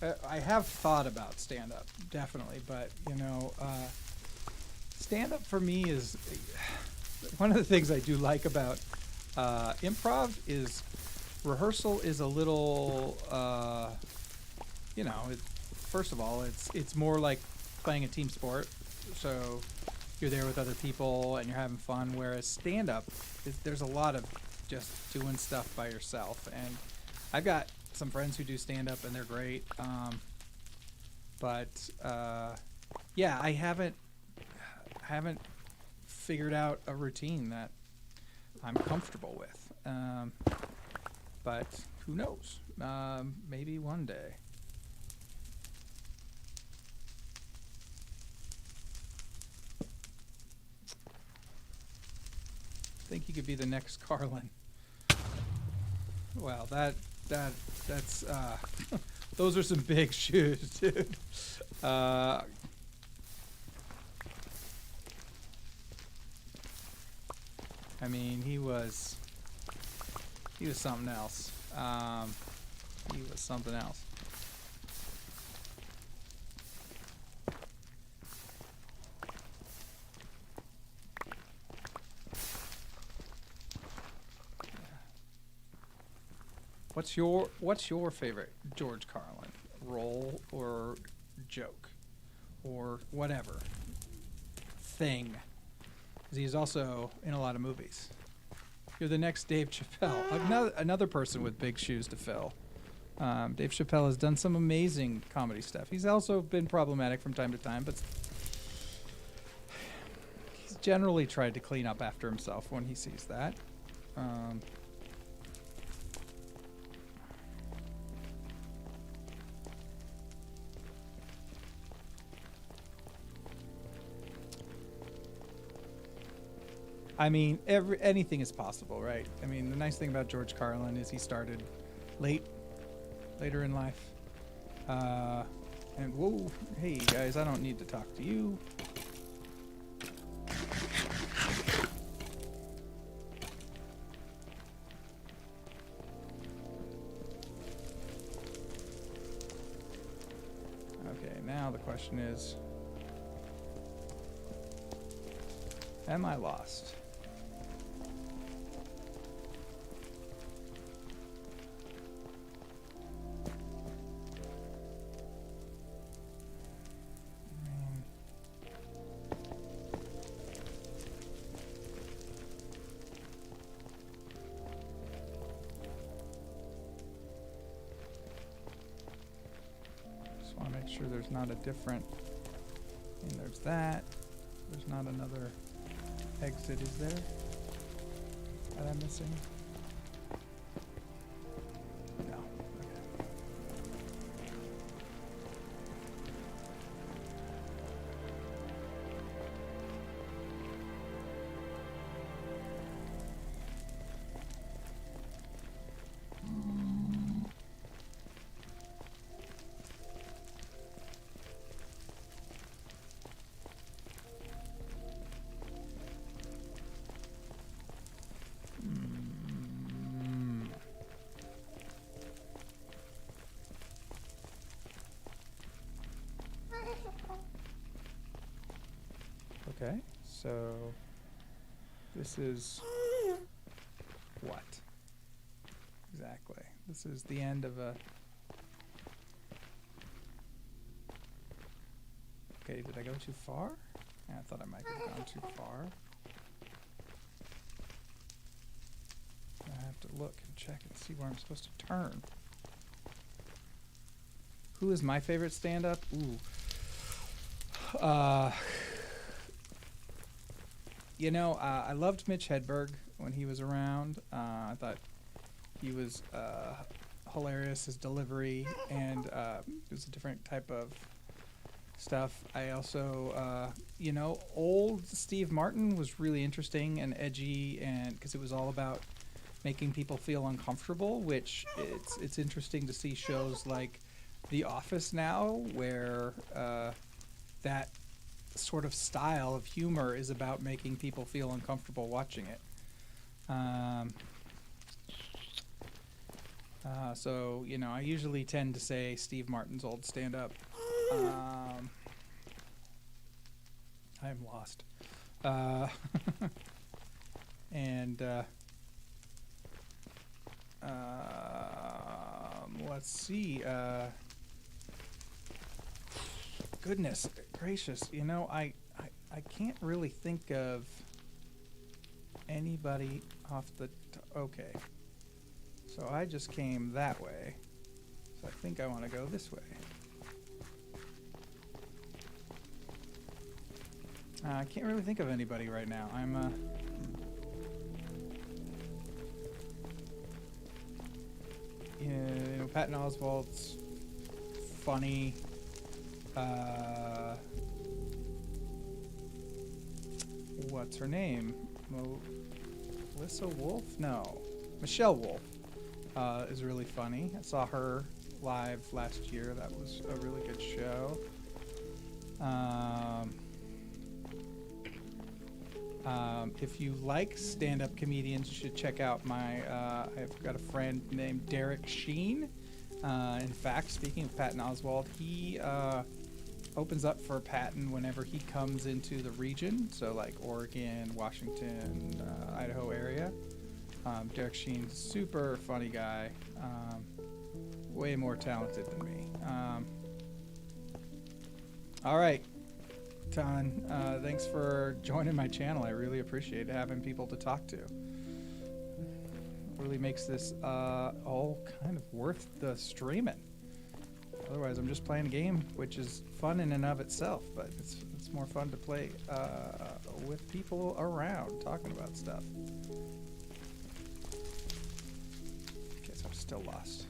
I have thought about stand up, definitely, but stand up for me is one of the things I do like about improv is rehearsal is a little, first of all, it's more like playing a team sport, so you're there with other people and you're having fun. Whereas stand up, there's a lot of just doing stuff by yourself, and I've got some friends who do stand up and they're great. Yeah, I haven't figured out a routine that I'm comfortable with. But who knows? Maybe one day. I think he could be the next Carlin. Well, that's those are some big shoes, dude. I mean, he was something else. He was something else. What's your favorite George Carlin role or joke or whatever thing? 'Cause he's also in a lot of movies. You're the next Dave Chappelle, another person with big shoes to fill. Dave Chappelle has done some amazing comedy stuff. He's also been problematic from time to time, but he's generally tried to clean up after himself when he sees that. I mean, anything is possible, right? I mean, the nice thing about George Carlin is he started later in life. And whoa, hey guys, I don't need to talk to you. Okay, now the question is, am I lost? Sure there's not a different, and there's that. There's not another exit, is there? That I'm missing? No. Okay. Okay, so this is what? Exactly. This is the end of a... Okay, did I go too far? Yeah, I thought I might have gone too far. I have to look and check and see where I'm supposed to turn. Who is my favorite stand-up? Ooh. I loved Mitch Hedberg when he was around. I thought he was hilarious, his delivery, and it was a different type of stuff. I also, old Steve Martin was really interesting and edgy, and because it was all about making people feel uncomfortable, which it's interesting to see shows like The Office now, where that sort of style of humor is about making people feel uncomfortable watching it. So, you know, I usually tend to say Steve Martin's old stand-up. I am lost. And let's see. Goodness gracious, you know, I can't really think of anybody off the okay. So I just came that way. So I think I want to go this way. I can't really think of anybody right now. I'm you know, Patton Oswalt's funny. What's her name? Melissa Wolf? No, Michelle Wolf is really funny. I saw her live last year. That was a really good show. If you like stand-up comedians, you should check out my. I've got a friend named Derek Sheen. In fact, speaking of Patton Oswalt, he opens up for Patton whenever he comes into the region, so like Oregon, Washington, Idaho area. Derek Sheen, super funny guy, way more talented than me. All right, Ton, thanks for joining my channel. I really appreciate having people to talk to. Really makes this all kind of worth the streaming. Otherwise, I'm just playing a game, which is fun in and of itself, but it's more fun to play with people around talking about stuff. Guess I'm still lost.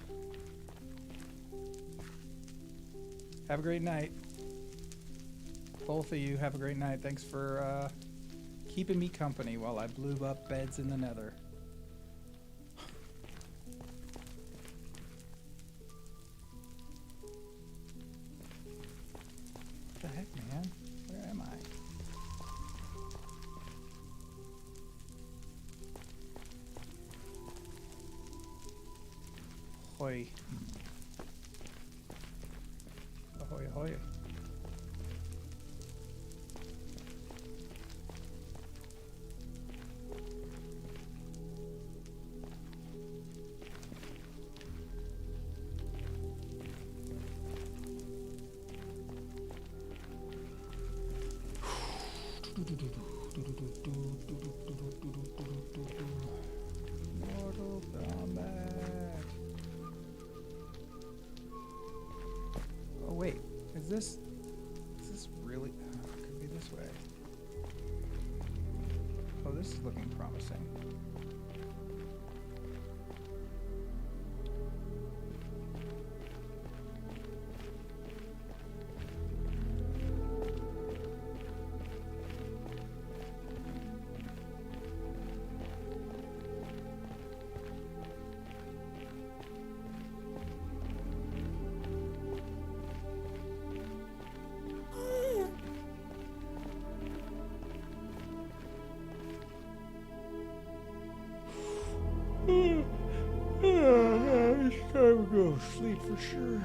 Have a great night. Both of you have a great night. Thanks for keeping me company while I blew up beds in the nether. What the heck, man? Where am I? Hoy. Ahoy, ahoy. Mortal Kombat. Oh wait, is this really? Could be this way. Oh, this is looking promising. It's time to go to sleep for sure.